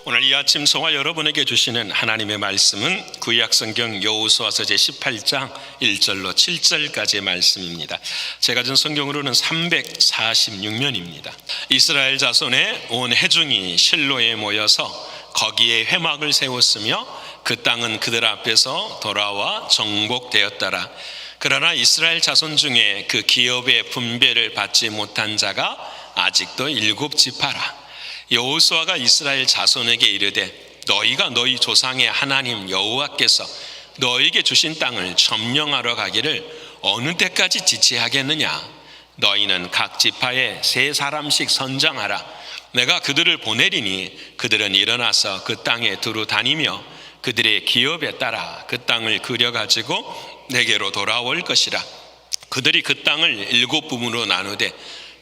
오늘 이 아침 저와 여러분에게 주시는 하나님의 말씀은 구약성경 여호수아서 제18장 1절로 7절까지의 말씀입니다. 제가 준 성경으로는 346면입니다. 이스라엘 자손의 온 회중이 실로에 모여서 거기에 회막을 세웠으며 그 땅은 그들 앞에서 돌아와 정복되었더라. 그러나 이스라엘 자손 중에 그 기업의 분배를 받지 못한 자가 아직도 7지파라. 여호수아가 이스라엘 자손에게 이르되 너희가 너희 조상의 하나님 여호와께서 너희에게 주신 땅을 점령하러 가기를 어느 때까지 지체하겠느냐. 너희는 각 지파에 3사람씩 선정하라. 내가 그들을 보내리니 그들은 일어나서 그 땅에 두루 다니며 그들의 기업에 따라 그 땅을 그려가지고 내게로 돌아올 것이라. 그들이 그 땅을 7부분으로 나누되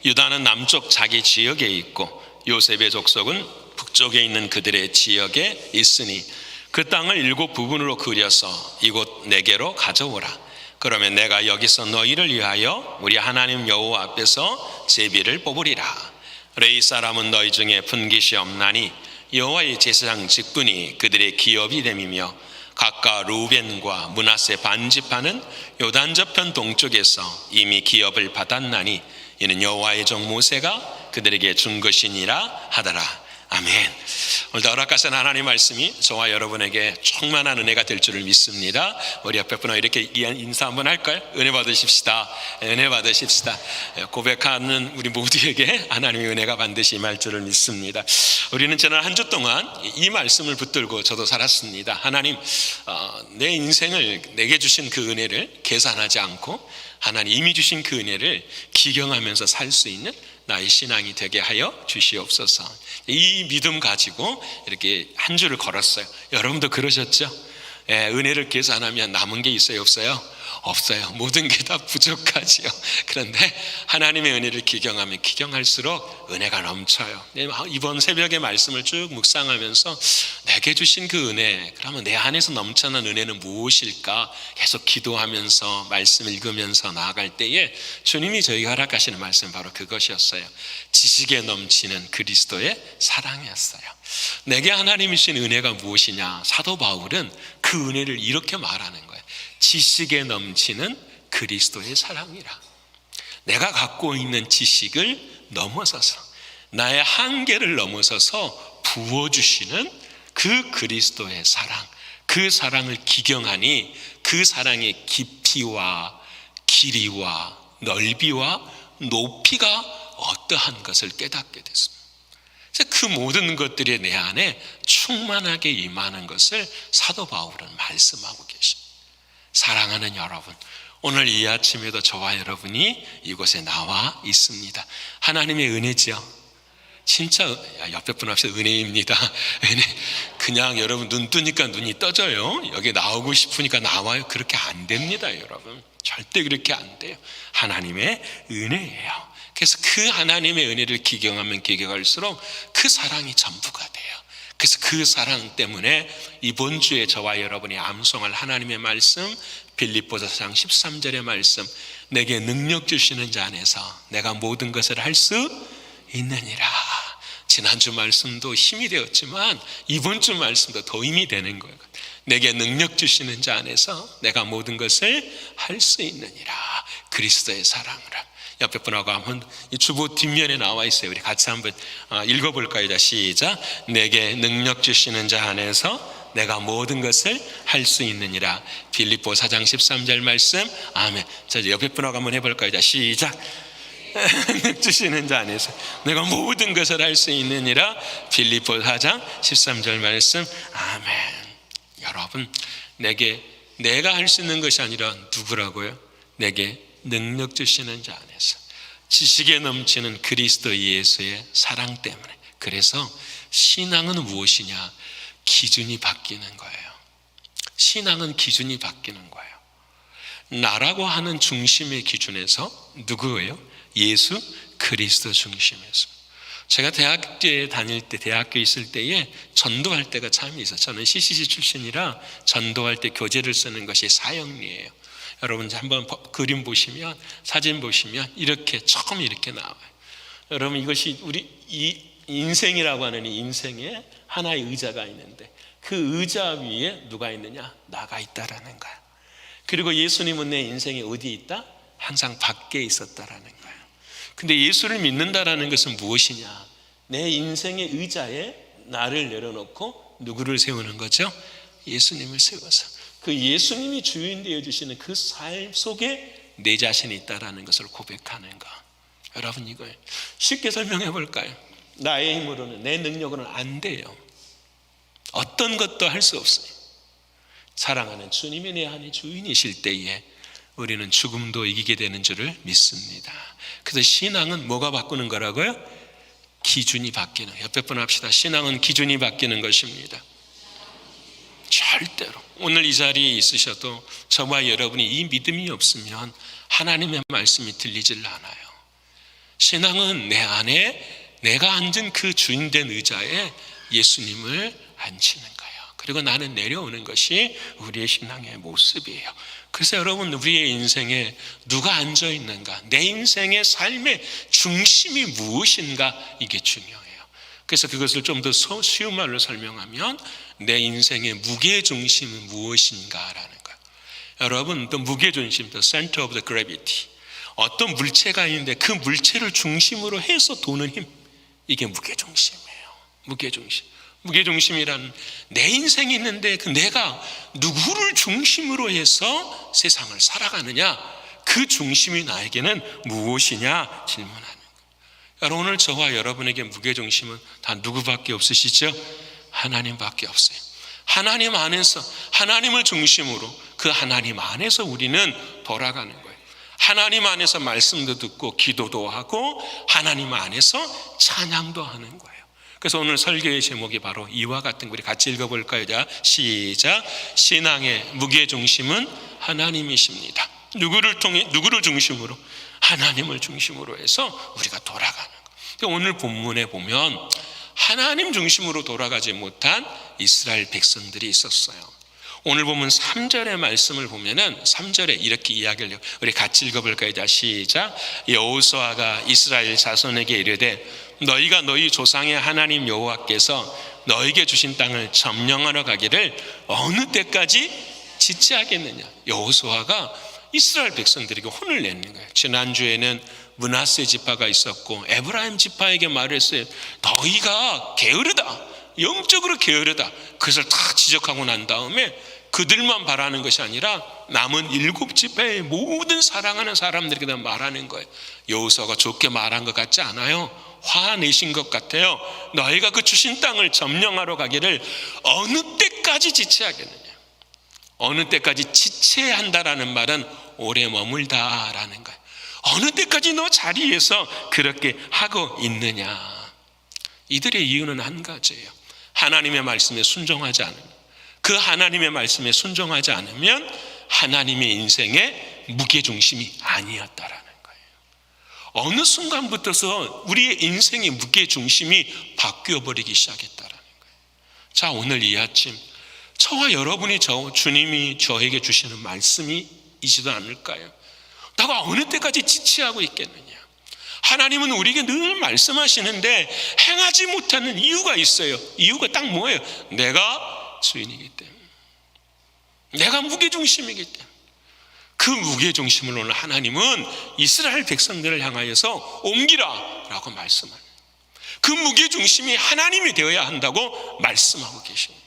유다는 남쪽 자기 지역에 있고 요셉의 족속은 북쪽에 있는 그들의 지역에 있으니 그 땅을 7부분으로 그려서 이곳 내게로 가져오라. 그러면 내가 여기서 너희를 위하여 우리 하나님 여호와 앞에서 제비를 뽑으리라. 레위 사람은 너희 중에 분깃이 없나니 여호와의 제사장 직분이 그들의 기업이 됨이며 각각 루벤과 므낫세 반지파는 요단 저편 동쪽에서 이미 기업을 받았나니 이는 여호와의 종 모세가 그들에게 준 것이니라 하더라. 아멘. 오늘도 허락하신 하나님 말씀이 저와 여러분에게 충만한 은혜가 될 줄을 믿습니다. 우리 앞에 분하고 이렇게 인사 한번 할까요? 은혜 받으십시다. 은혜 받으십시다. 고백하는 우리 모두에게 하나님의 은혜가 반드시 임할 줄을 믿습니다. 우리는 지난 한 주 동안 이 말씀을 붙들고 저도 살았습니다. 하나님, 내 인생을 내게 주신 그 은혜를 계산하지 않고 하나님 이미 주신 그 은혜를 기경하면서 살 수 있는 나의 신앙이 되게 하여 주시옵소서. 이 믿음 가지고 이렇게 한 주를 걸었어요. 여러분도 그러셨죠? 은혜를 계산하면 남은 게 있어요, 없어요? 없어요. 모든 게 다 부족하지요. 그런데 하나님의 은혜를 기경하면 기경할수록 은혜가 넘쳐요. 이번 새벽의 말씀을 쭉 묵상하면서 내게 주신 그 은혜, 그러면 내 안에서 넘쳐난 은혜는 무엇일까? 계속 기도하면서 말씀 읽으면서 나아갈 때에 주님이 저희가 허락하시는 말씀 바로 그것이었어요. 지식에 넘치는 그리스도의 사랑이었어요. 내게 하나님이 주신 은혜가 무엇이냐? 사도 바울은 그 은혜를 이렇게 말하는 거예요. 지식에 넘치는 그리스도의 사랑이라. 내가 갖고 있는 지식을 넘어서서 나의 한계를 넘어서서 부어주시는 그 그리스도의 사랑, 그 사랑을 기경하니 그 사랑의 깊이와 길이와 넓이와 높이가 어떠한 것을 깨닫게 됐습니다. 그 모든 것들이 내 안에 충만하게 임하는 것을 사도 바울은 말씀하고 계십니다. 사랑하는 여러분, 오늘 이 아침에도 저와 여러분이 이곳에 나와 있습니다. 하나님의 은혜지요. 진짜 옆에 분 앞에서 은혜입니다. 은혜. 그냥 여러분 눈 뜨니까 눈이 떠져요. 여기 나오고 싶으니까 나와요. 그렇게 안 됩니다, 여러분. 절대 그렇게 안 돼요. 하나님의 은혜예요. 그래서 그 하나님의 은혜를 기경하면 기경할수록 그 사랑이 전부가 돼요. 그래서 그 사랑 때문에 이번 주에 저와 여러분이 암송할 하나님의 말씀, 빌립보서 4장 13절의 말씀, 내게 능력 주시는 자 안에서 내가 모든 것을 할 수 있느니라. 지난주 말씀도 힘이 되었지만 이번 주 말씀도 더 힘이 되는 거예요. 내게 능력 주시는 자 안에서 내가 모든 것을 할 수 있느니라. 그리스도의 사랑으로. 옆에 분하고 한번 이 주보 뒷면에 나와 있어요. 우리 같이 한번 읽어볼까요? 자, 시작. 내게 능력 주시는 자 안에서 내가 모든 것을 할 수 있느니라. 빌립보 4장 13절 말씀. 아멘. 자, 옆에 분하고 한번 해볼까요? 자, 시작. 능력 주시는 자 안에서 내가 모든 것을 할 수 있느니라. 빌립보 4장 13절 말씀. 아멘. 여러분, 내가 할 수 있는 것이 아니라 누구라고요? 내게 능력 주시는 자 안에서 지식에 넘치는 그리스도 예수의 사랑 때문에. 그래서 신앙은 무엇이냐? 기준이 바뀌는 거예요. 신앙은 기준이 바뀌는 거예요. 나라고 하는 중심의 기준에서 누구예요? 예수 그리스도 중심에서. 제가 대학교에 다닐 때, 대학교에 있을 때에 전도할 때가 참 있어요. 저는 CCC 출신이라 전도할 때 교재를 쓰는 것이 사형리예요. 여러분 한번 그림 보시면, 사진 보시면 이렇게 처음 이렇게 나와요. 여러분 이것이 우리 이 인생이라고 하는 이 인생에 하나의 의자가 있는데 그 의자 위에 누가 있느냐? 나가 있다라는 거야. 그리고 예수님은 내 인생에 어디에 있다? 항상 밖에 있었다라는 거야. 근데 예수를 믿는다라는 것은 무엇이냐? 내 인생의 의자에 나를 내려놓고 누구를 세우는 거죠? 예수님을 세워서 그 예수님이 주인 되어주시는 그 삶 속에 내 자신이 있다라는 것을 고백하는 거. 여러분, 이거 쉽게 설명해 볼까요? 나의 힘으로는, 내 능력으로는 안 돼요. 어떤 것도 할 수 없어요. 사랑하는 주님이 내 안의 주인이실 때에 우리는 죽음도 이기게 되는 줄을 믿습니다. 그래서 신앙은 뭐가 바꾸는 거라고요? 기준이 바뀌는. 옆에 분 합시다. 신앙은 기준이 바뀌는 것입니다. 절대로 오늘 이 자리에 있으셔도 저와 여러분이 이 믿음이 없으면 하나님의 말씀이 들리질 않아요. 신앙은 내 안에 내가 앉은 그 주인된 의자에 예수님을 앉히는 거예요. 그리고 나는 내려오는 것이 우리의 신앙의 모습이에요. 그래서 여러분, 우리의 인생에 누가 앉아 있는가, 내 인생의 삶의 중심이 무엇인가, 이게 중요해요. 그래서 그것을 좀 더 쉬운 말로 설명하면 내 인생의 무게중심은 무엇인가라는 거예요. 여러분, 또 무게중심, the center of the gravity, 어떤 물체가 있는데 그 물체를 중심으로 해서 도는 힘, 이게 무게중심이에요. 무게중심이란 내 인생이 있는데 그 내가 누구를 중심으로 해서 세상을 살아가느냐, 그 중심이 나에게는 무엇이냐 질문하는 거예요. 여러분, 오늘 저와 여러분에게 무게중심은 다 누구밖에 없으시죠? 하나님밖에 없어요. 하나님 안에서, 하나님을 중심으로, 그 하나님 안에서 우리는 돌아가는 거예요. 하나님 안에서 말씀도 듣고 기도도 하고 하나님 안에서 찬양도 하는 거예요. 그래서 오늘 설교의 제목이 바로 이와 같은 거, 우리 같이 읽어볼까요? 자, 시작. 신앙의 무게중심은 하나님이십니다. 누구를 중심으로? 하나님을 중심으로 해서 우리가 돌아가는 거예요. 오늘 본문에 보면 하나님 중심으로 돌아가지 못한 이스라엘 백성들이 있었어요. 오늘 보면 3절의 말씀을 보면은 3절에 이렇게 이야기를 해요. 우리 같이 읽어볼까요? 자, 시작. 여호수아가 이스라엘 자손에게 이르되 너희가 너희 조상의 하나님 여호와께서 너희에게 주신 땅을 점령하러 가기를 어느 때까지 지체하겠느냐. 여호수아가 이스라엘 백성들에게 혼을 내는 거예요. 지난주에는 므낫세 지파가 있었고 에브라임 지파에게 말했어요. 너희가 게으르다, 영적으로 게으르다. 그것을 다 지적하고 난 다음에 그들만 바라는 것이 아니라 남은 7지파의 모든 사랑하는 사람들에게 다 말하는 거예요. 여호수아가 좋게 말한 것 같지 않아요? 화내신 것 같아요. 너희가 그 주신 땅을 점령하러 가기를 어느 때까지 지체하겠느냐. 어느 때까지 지체한다라는 말은 오래 머물다라는 거예요. 어느 때까지 너 자리에서 그렇게 하고 있느냐. 이들의 이유는 한 가지예요. 하나님의 말씀에 순종하지 않으면, 그 하나님의 말씀에 순종하지 않으면 하나님의 인생의 무게중심이 아니었다라는 거예요. 어느 순간부터서 우리의 인생의 무게중심이 바뀌어버리기 시작했다라는 거예요. 자, 오늘 이 아침 저와 여러분이 주님이 저에게 주시는 말씀이 이지도 않을까요? 내가 어느 때까지 지체하고 있겠느냐. 하나님은 우리에게 늘 말씀하시는데 행하지 못하는 이유가 있어요. 이유가 딱 뭐예요? 내가 주인이기 때문에, 내가 무게중심이기 때문에. 그 무게중심을 오늘 하나님은 이스라엘 백성들을 향하여서 옮기라 라고 말씀합니다. 그 무게중심이 하나님이 되어야 한다고 말씀하고 계십니다.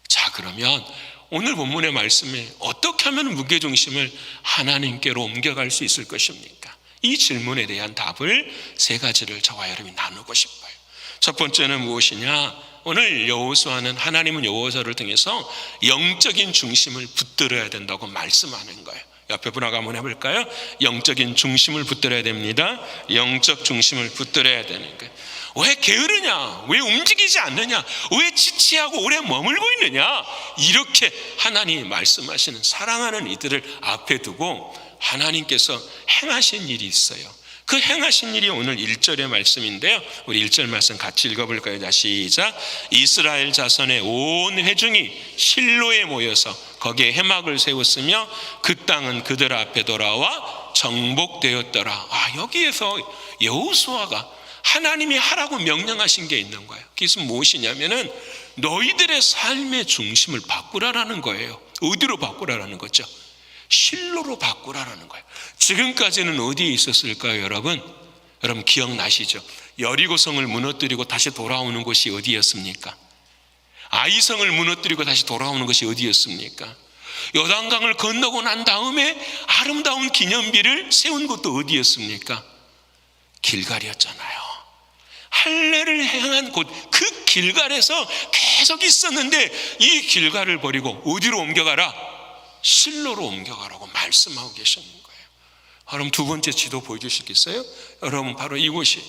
자, 그러면 오늘 본문의 말씀에 어떻게 하면 무게중심을 하나님께로 옮겨갈 수 있을 것입니까? 이 질문에 대한 답을 3가지를 저와 여러분이 나누고 싶어요. 첫 번째는 무엇이냐? 오늘 여호수아는, 하나님은 여호수아를 통해서 영적인 중심을 붙들어야 된다고 말씀하는 거예요. 옆에 분하고 한번 해볼까요? 영적인 중심을 붙들어야 됩니다. 영적 중심을 붙들어야 되는 거예요. 왜 게으르냐? 왜 움직이지 않느냐? 왜 지체하고 오래 머물고 있느냐? 이렇게 하나님이 말씀하시는, 사랑하는 이들을 앞에 두고 하나님께서 행하신 일이 있어요. 그 행하신 일이 오늘 1절의 말씀인데요, 우리 1절 말씀 같이 읽어볼까요? 자, 시작. 이스라엘 자손의 온 회중이 실로에 모여서 거기에 회막을 세웠으며 그 땅은 그들 앞에 돌아와 정복되었더라. 여기에서 여호수아가 하나님이 하라고 명령하신 게 있는 거예요. 그것은 무엇이냐면은 너희들의 삶의 중심을 바꾸라라는 거예요. 어디로 바꾸라라는 거죠? 실로로 바꾸라라는 거예요. 지금까지는 어디에 있었을까요, 여러분? 여러분 기억나시죠? 여리고성을 무너뜨리고 다시 돌아오는 곳이 어디였습니까? 아이성을 무너뜨리고 다시 돌아오는 것이 어디였습니까? 요단강을 건너고 난 다음에 아름다운 기념비를 세운 곳도 어디였습니까? 길갈이었잖아요. 할례를 행한 곳, 그 길갈에서 계속 있었는데 이 길갈을 버리고 어디로 옮겨가라? 실로로 옮겨가라고 말씀하고 계시는 거예요. 여러분 두 번째 지도 보여주시겠어요? 여러분 바로 이곳이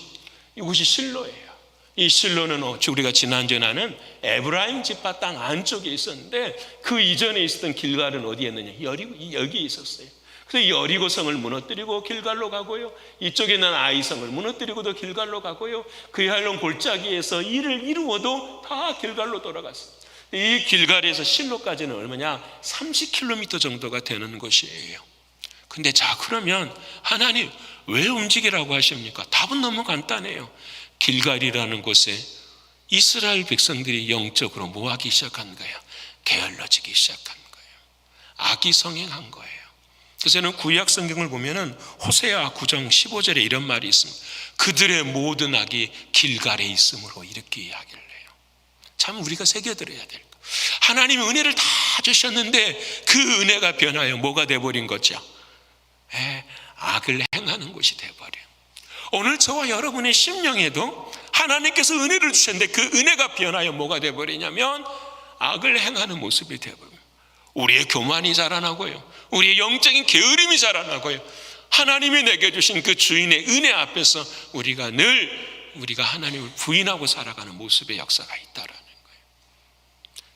실로예요. 이 실로는 우리가 지난주에 나는 에브라임 지파 땅 안쪽에 있었는데 그 이전에 있었던 길갈은 어디에 있느냐? 여기에 있었어요. 그래서 여리고성을 무너뜨리고 길갈로 가고요, 이쪽에 있는 아이성을 무너뜨리고도 길갈로 가고요, 그 할론 골짜기에서 일을 이루어도 다 길갈로 돌아갔어요. 이 길갈에서 실로까지는 얼마냐? 30km 정도가 되는 곳이에요. 근데 자, 그러면 하나님 왜 움직이라고 하십니까? 답은 너무 간단해요. 길갈이라는 곳에 이스라엘 백성들이 영적으로 뭐하기 시작한 거예요? 게을러지기 시작한 거예요. 악이 성행한 거예요. 그래서 저는 구약 성경을 보면은 호세아 9장 15절에 이런 말이 있습니다. 그들의 모든 악이 길갈에 있으므로 이렇게 이야기를 해요. 참 우리가 새겨들어야 될 거. 하나님이 은혜를 다 주셨는데 그 은혜가 변하여 뭐가 돼버린 거죠? 악을 행하는 곳이 돼버려요. 오늘 저와 여러분의 심령에도 하나님께서 은혜를 주셨는데 그 은혜가 변하여 뭐가 돼버리냐면 악을 행하는 모습이 돼버려요. 우리의 교만이 자라나고요, 우리의 영적인 게으름이 자라나고요, 하나님이 내게 주신 그 주인의 은혜 앞에서 우리가 하나님을 부인하고 살아가는 모습의 역사가 있다라는 거예요.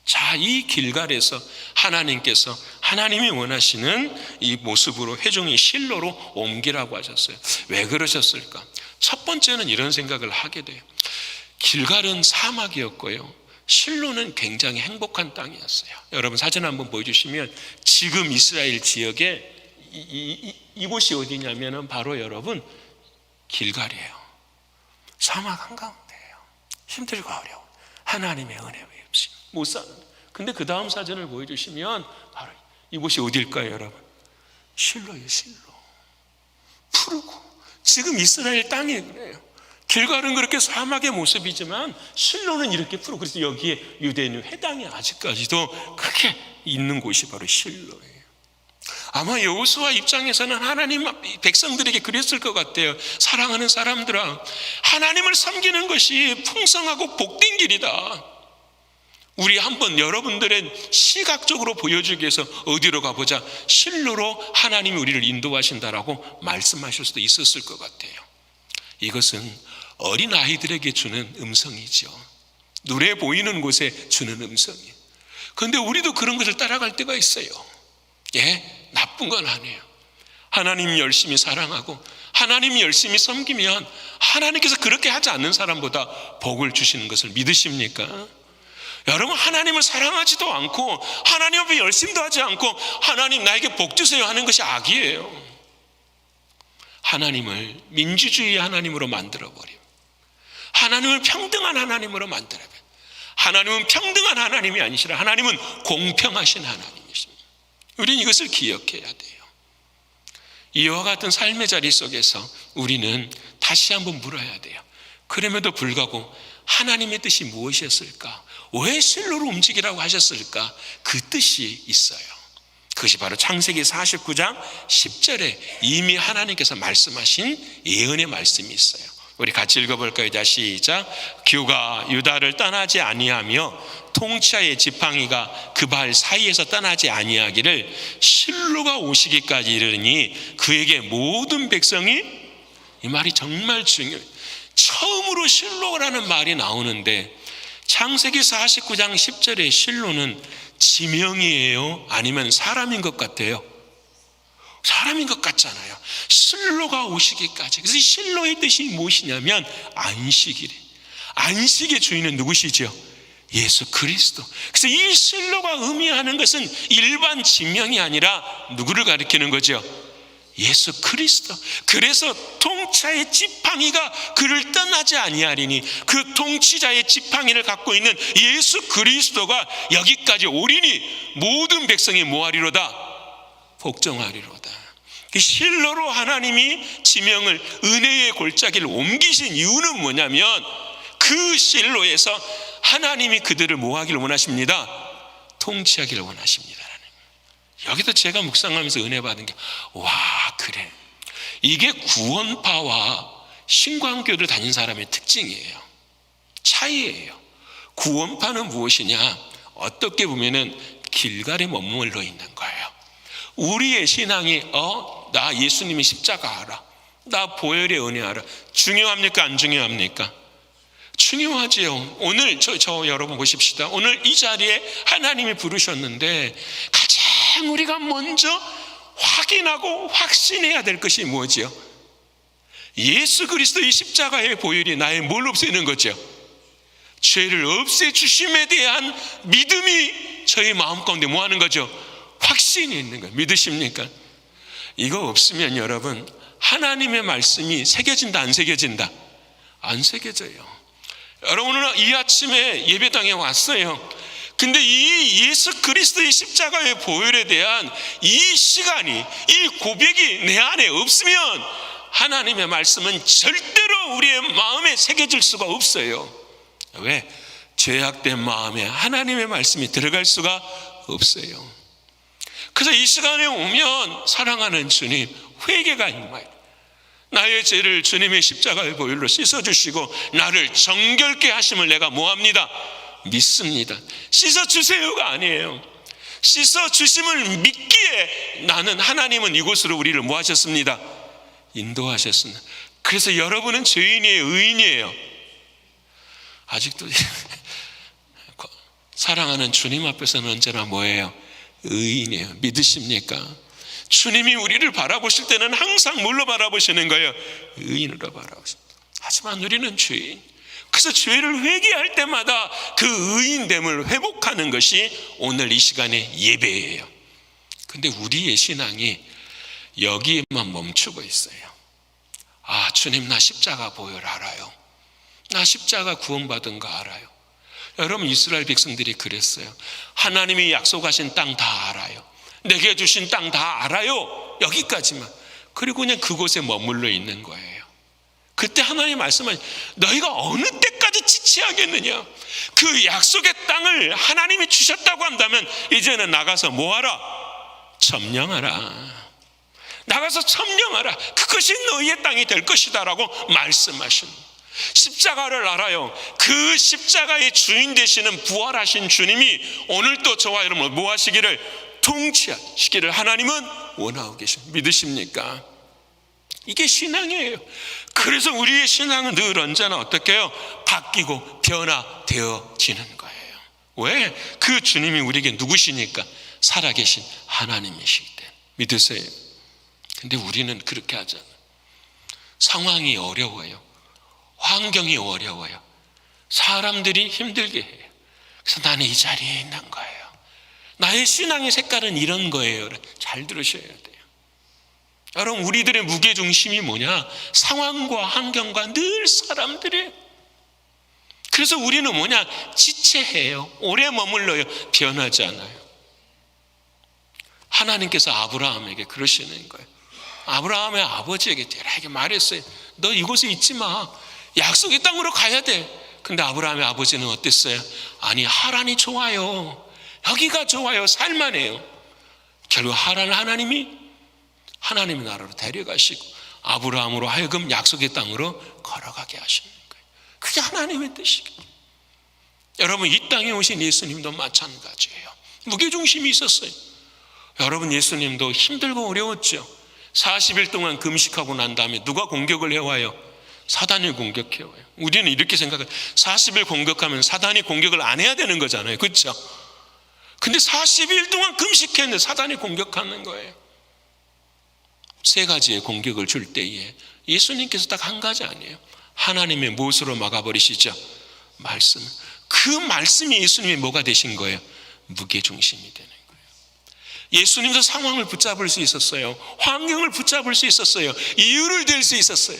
자, 이 길갈에서 하나님께서 하나님이 원하시는 이 모습으로 회중이 실로로 옮기라고 하셨어요. 왜 그러셨을까? 첫 번째는 이런 생각을 하게 돼요. 길갈은 사막이었고요, 실로는 굉장히 행복한 땅이었어요. 여러분 사진 한번 보여주시면 지금 이스라엘 지역에 이곳이 어디냐면은 바로 여러분 길갈이에요. 사막 한가운데예요. 힘들고 어려워, 하나님의 은혜 없이 못 사는. 근데 그 다음 사진을 보여주시면 바로 이곳이 어딜까요, 여러분? 실로예요. 실로. 푸르고 지금 이스라엘 땅이 그래요. 길갈은 그렇게 사막의 모습이지만 실로는 이렇게 푸르고, 그래서 여기에 유대인 회당이 아직까지도 크게 있는 곳이 바로 실로예요. 아마 여호수아 입장에서는 하나님 백성들에게 그랬을 것 같아요. 사랑하는 사람들아, 하나님을 섬기는 것이 풍성하고 복된 길이다. 우리 한번 여러분들의 시각적으로 보여주기 위해서 어디로 가보자? 실로로 하나님이 우리를 인도하신다라고 말씀하실 수도 있었을 것 같아요. 이것은 어린 아이들에게 주는 음성이죠. 눈에 보이는 곳에 주는 음성이에요. 그런데 우리도 그런 것을 따라갈 때가 있어요. 나쁜 건 아니에요. 하나님 열심히 사랑하고 하나님 열심히 섬기면 하나님께서 그렇게 하지 않는 사람보다 복을 주시는 것을 믿으십니까? 여러분, 하나님을 사랑하지도 않고 하나님 앞에 열심도 하지 않고 하나님 나에게 복 주세요 하는 것이 악이에요. 하나님을 민주주의 하나님으로 만들어버림, 하나님을 평등한 하나님으로 만들어버림. 하나님은 평등한 하나님이 아니시라 하나님은 공평하신 하나님이십니다. 우리는 이것을 기억해야 돼요. 이와 같은 삶의 자리 속에서 우리는 다시 한번 물어야 돼요. 그럼에도 불구하고 하나님의 뜻이 무엇이었을까? 왜 실로로 움직이라고 하셨을까? 그 뜻이 있어요. 그것이 바로 창세기 49장 10절에 이미 하나님께서 말씀하신 예언의 말씀이 있어요. 우리 같이 읽어볼까요? 자, 시작. 규가 유다를 떠나지 아니하며 통치하의 지팡이가 그 발 사이에서 떠나지 아니하기를 실로가 오시기까지 이르니 그에게 모든 백성이, 이 말이 정말 중요해요. 처음으로 실로라는 말이 나오는데 창세기 49장 10절에 실로는 지명이에요? 아니면 사람인 것 같아요? 사람인 것 같잖아요. 실로가 오시기까지. 그래서 실로의 뜻이 무엇이냐면 안식이래. 안식의 주인은 누구시죠? 예수 그리스도. 그래서 이 실로가 의미하는 것은 일반 지명이 아니라 누구를 가리키는 거죠? 예수 그리스도. 그래서 통치자의 지팡이가 그를 떠나지 아니하리니 그 통치자의 지팡이를 갖고 있는 예수 그리스도가 여기까지 오리니 모든 백성이 뭐하리로다? 복종하리로다. 실로로 하나님이 지명을 은혜의 골짜기를 옮기신 이유는 뭐냐면 그 실로에서 하나님이 그들을 뭐하기를 원하십니다? 통치하기를 원하십니다. 여기서 제가 묵상하면서 은혜 받은 게, 와, 그래, 이게 구원파와 신광교를 다닌 사람의 특징이에요. 차이예요. 구원파는 무엇이냐? 어떻게 보면은 길갈에 머물러 있는 거예요. 우리의 신앙이 나 예수님이 십자가 알아, 나 보혈의 은혜 알아, 중요합니까? 안 중요합니까? 중요하지요. 오늘 저 여러분 보십시다. 오늘 이 자리에 하나님이 부르셨는데 가장 우리가 먼저 확인하고 확신해야 될 것이 뭐지요? 예수 그리스도의 십자가의 보혈이 나의 뭘 없애는 거죠? 죄를 없애주심에 대한 믿음이 저희 마음 가운데 뭐 하는 거죠? 확신이 있는 거예요. 믿으십니까? 이거 없으면 여러분, 하나님의 말씀이 새겨진다 안 새겨진다? 안 새겨져요. 여러분은 이 아침에 예배당에 왔어요. 근데 이 예수 그리스도의 십자가의 보혈에 대한 이 시간이, 이 고백이 내 안에 없으면 하나님의 말씀은 절대로 우리의 마음에 새겨질 수가 없어요. 왜? 죄악된 마음에 하나님의 말씀이 들어갈 수가 없어요. 그래서 이 시간에 오면 사랑하는 주님, 회개가 임하여 나의 죄를 주님의 십자가의 보혈로 씻어주시고 나를 정결케 하심을 내가 뭐합니다? 믿습니다. 씻어주세요가 아니에요. 씻어주심을 믿기에 나는, 하나님은 이곳으로 우리를 뭐 하셨습니다? 인도하셨습니다. 그래서 여러분은 죄인이에요, 의인이에요? 아직도 사랑하는 주님 앞에서는 언제나 뭐예요? 의인이에요. 믿으십니까? 주님이 우리를 바라보실 때는 항상 뭘로 바라보시는 거예요? 의인으로 바라보십니다. 하지만 우리는 죄인. 그래서 죄를 회개할 때마다 그 의인됨을 회복하는 것이 오늘 이 시간의 예배예요. 근데 우리의 신앙이 여기에만 멈추고 있어요. 아, 주님, 나 십자가 보혈 알아요. 나 십자가 구원받은 거 알아요. 여러분, 이스라엘 백성들이 그랬어요. 하나님이 약속하신 땅 다 알아요. 내게 주신 땅 다 알아요. 여기까지만. 그리고 그냥 그곳에 머물러 있는 거예요. 그때 하나님 말씀하신, 너희가 어느 때까지 지체하겠느냐? 그 약속의 땅을 하나님이 주셨다고 한다면 이제는 나가서 뭐하라? 점령하라. 나가서 점령하라. 그것이 너희의 땅이 될 것이다 라고 말씀하십니다. 십자가를 알아요. 그 십자가의 주인 되시는 부활하신 주님이 오늘도 저와 여러분을 뭐 하시기를? 통치하시기를 하나님은 원하고 계십니다. 믿으십니까? 이게 신앙이에요. 그래서 우리의 신앙은 늘 언제나 어떻게 해요? 바뀌고 변화되어지는 거예요. 왜? 그 주님이 우리에게 누구시니까? 살아계신 하나님이시기 때문에. 믿으세요. 근데 우리는 그렇게 하잖아요. 상황이 어려워요. 환경이 어려워요. 사람들이 힘들게 해요. 그래서 나는 이 자리에 있는 거예요. 나의 신앙의 색깔은 이런 거예요. 잘 들으셔야 돼요. 여러분, 우리들의 무게중심이 뭐냐? 상황과 환경과 늘 사람들이에요. 그래서 우리는 뭐냐? 지체해요. 오래 머물러요. 변하지 않아요. 하나님께서 아브라함에게 그러시는 거예요. 아브라함의 아버지에게 이렇게 말했어요. 너 이곳에 있지 마. 약속의 땅으로 가야 돼. 근데 아브라함의 아버지는 어땠어요? 아니, 하란이 좋아요. 여기가 좋아요. 살만해요. 결국 하란을 하나님의 나라로 데려가시고 아브라함으로 하여금 약속의 땅으로 걸어가게 하시는 거예요. 그게 하나님의 뜻이거든요. 여러분, 이 땅에 오신 예수님도 마찬가지예요. 무게중심이 있었어요. 여러분, 예수님도 힘들고 어려웠죠. 40일 동안 금식하고 난 다음에 누가 공격을 해와요? 사단이 공격해와요. 우리는 이렇게 생각해요. 40일 공격하면 사단이 공격을 안 해야 되는 거잖아요. 그렇죠? 근데 40일 동안 금식했는데 사단이 공격하는 거예요. 세 가지의 공격을 줄 때에 예수님께서 딱 한 가지 아니에요. 하나님의 못으로 막아버리시죠. 말씀. 그 말씀이 예수님의 뭐가 되신 거예요? 무게중심이 되는 거예요. 예수님도 상황을 붙잡을 수 있었어요. 환경을 붙잡을 수 있었어요. 이유를 댈 수 있었어요.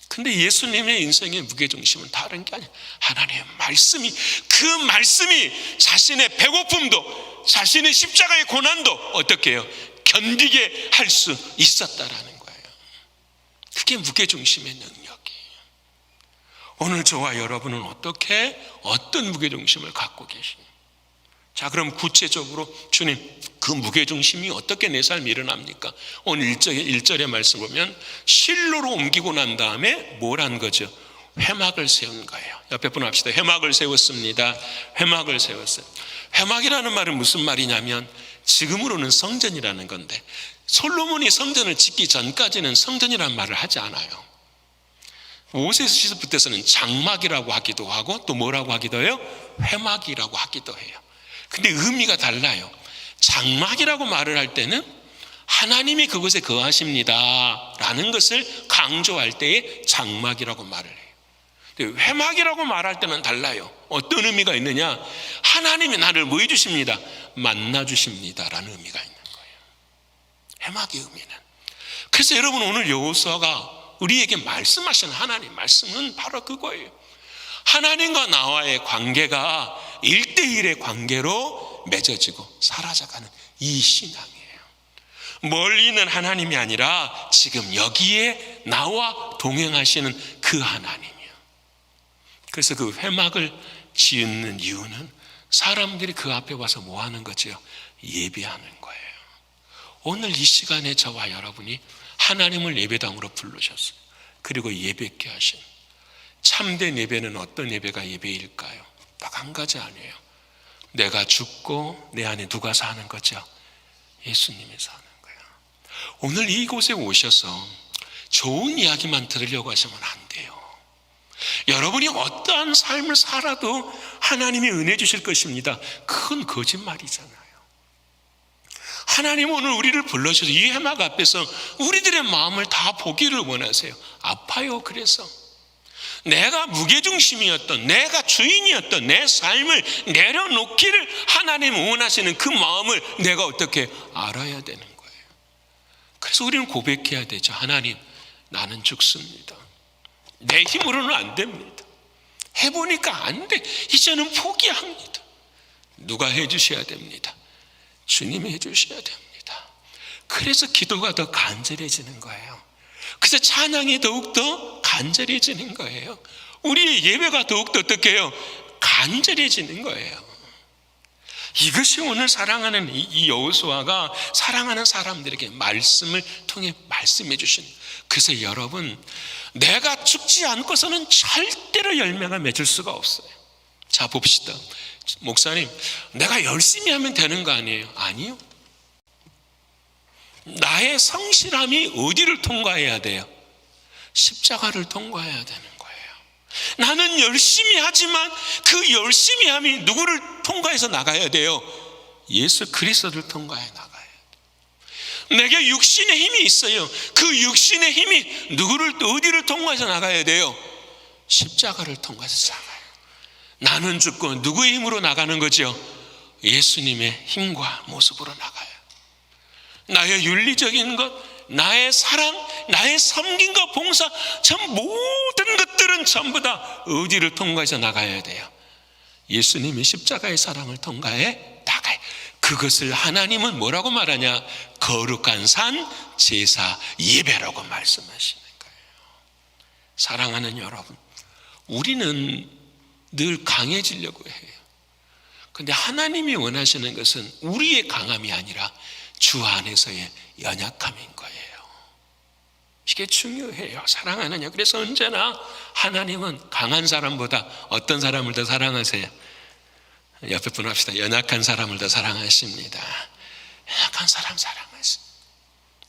근데 예수님의 인생의 무게중심은 다른 게 아니에요. 하나님의 말씀이, 그 말씀이 자신의 배고픔도 자신의 십자가의 고난도 어떻게 해요? 견디게 할 수 있었다라는 거예요. 그게 무게중심의 능력이에요. 오늘 저와 여러분은 어떤 무게중심을 갖고 계십니까? 자, 그럼 구체적으로 주님, 그 무게중심이 어떻게 내 삶에 일어납니까? 오늘 1절의 말씀 보면 실로로 옮기고 난 다음에 뭘 한 거죠? 회막을 세운 거예요. 옆에 분 합시다. 회막을 세웠습니다. 회막을 세웠어요. 회막이라는 말은 무슨 말이냐면 지금으로는 성전이라는 건데, 솔로몬이 성전을 짓기 전까지는 성전이라는 말을 하지 않아요. 모세스 시대부 때서는 장막이라고 하기도 하고 또 뭐라고 하기도 해요? 회막이라고 하기도 해요. 근데 의미가 달라요. 장막이라고 말을 할 때는 하나님이 그곳에 거하십니다 라는 것을 강조할 때에 장막이라고 말을 해요. 근데 회막이라고 말할 때는 달라요. 어떤 의미가 있느냐? 하나님이 나를 뭐 해주십니다? 만나주십니다 라는 의미가 있는 거예요. 회막의 의미는. 그래서 여러분, 오늘 여호수아가 우리에게 말씀하시는 하나님 말씀은 바로 그거예요. 하나님과 나와의 관계가 1대1의 관계로 맺어지고 사라져가는 이 신앙이에요. 멀리 있는 하나님이 아니라 지금 여기에 나와 동행하시는 그 하나님이에요. 그래서 그 회막을 지은 이유는 사람들이 그 앞에 와서 뭐 하는 거죠? 예배하는 거예요. 오늘 이 시간에 저와 여러분이 하나님을 예배당으로 부르셨어요. 그리고 예배케 하신 참된 예배는 어떤 예배가 예배일까요? 딱 한 가지 아니에요. 내가 죽고 내 안에 누가 사는 거죠? 예수님이 사는 거예요. 오늘 이곳에 오셔서 좋은 이야기만 들으려고 하시면 안 돼요. 여러분이 어떠한 삶을 살아도 하나님이 은혜 주실 것입니다. 그건 거짓말이잖아요. 하나님 오늘 우리를 불러주셔서 이 회막 앞에서 우리들의 마음을 다 보기를 원하세요. 아파요. 그래서 내가 무게중심이었던, 내가 주인이었던 내 삶을 내려놓기를 하나님 원하시는 그 마음을 내가 어떻게 알아야 되는 거예요. 그래서 우리는 고백해야 되죠. 하나님, 나는 죽습니다. 내 힘으로는 안 됩니다. 해보니까 안 돼. 이제는 포기합니다. 누가 해주셔야 됩니다. 주님이 해주셔야 됩니다. 그래서 기도가 더 간절해지는 거예요. 그래서 찬양이 더욱더 간절해지는 거예요. 우리의 예배가 더욱더 어떻게 해요? 간절해지는 거예요. 이것이 오늘 사랑하는 이 여호수아가 사랑하는 사람들에게 말씀을 통해 말씀해 주신. 그래서 여러분, 내가 죽지 않고서는 절대로 열매가 맺을 수가 없어요. 자, 봅시다. 목사님, 내가 열심히 하면 되는 거 아니에요? 아니요. 나의 성실함이 어디를 통과해야 돼요? 십자가를 통과해야 되는 거예요. 나는 열심히 하지만 그 열심히 함이 누구를 통과해서 나가야 돼요? 예수 그리스도를 통과해 나가야 돼요. 내게 육신의 힘이 있어요. 그 육신의 힘이 누구를, 어디를 통과해서 나가야 돼요? 십자가를 통과해서 나가요. 나는 죽고 누구의 힘으로 나가는 거죠? 예수님의 힘과 모습으로 나가요. 나의 윤리적인 것, 나의 사랑, 나의 섬김과 봉사, 전 모든 것들은 전부 다 어디를 통과해서 나가야 돼요? 예수님의 십자가의 사랑을 통과해 나가요. 그것을 하나님은 뭐라고 말하냐? 거룩한 산, 제사, 예배라고 말씀하시는 거예요. 사랑하는 여러분, 우리는 늘 강해지려고 해요. 그런데 하나님이 원하시는 것은 우리의 강함이 아니라 주 안에서의 연약함인 거예요. 이게 중요해요. 사랑하느냐. 그래서 언제나 하나님은 강한 사람보다 어떤 사람을 더 사랑하세요? 옆에 분 합시다. 연약한 사람을 더 사랑하십니다. 연약한 사람 사랑하세요.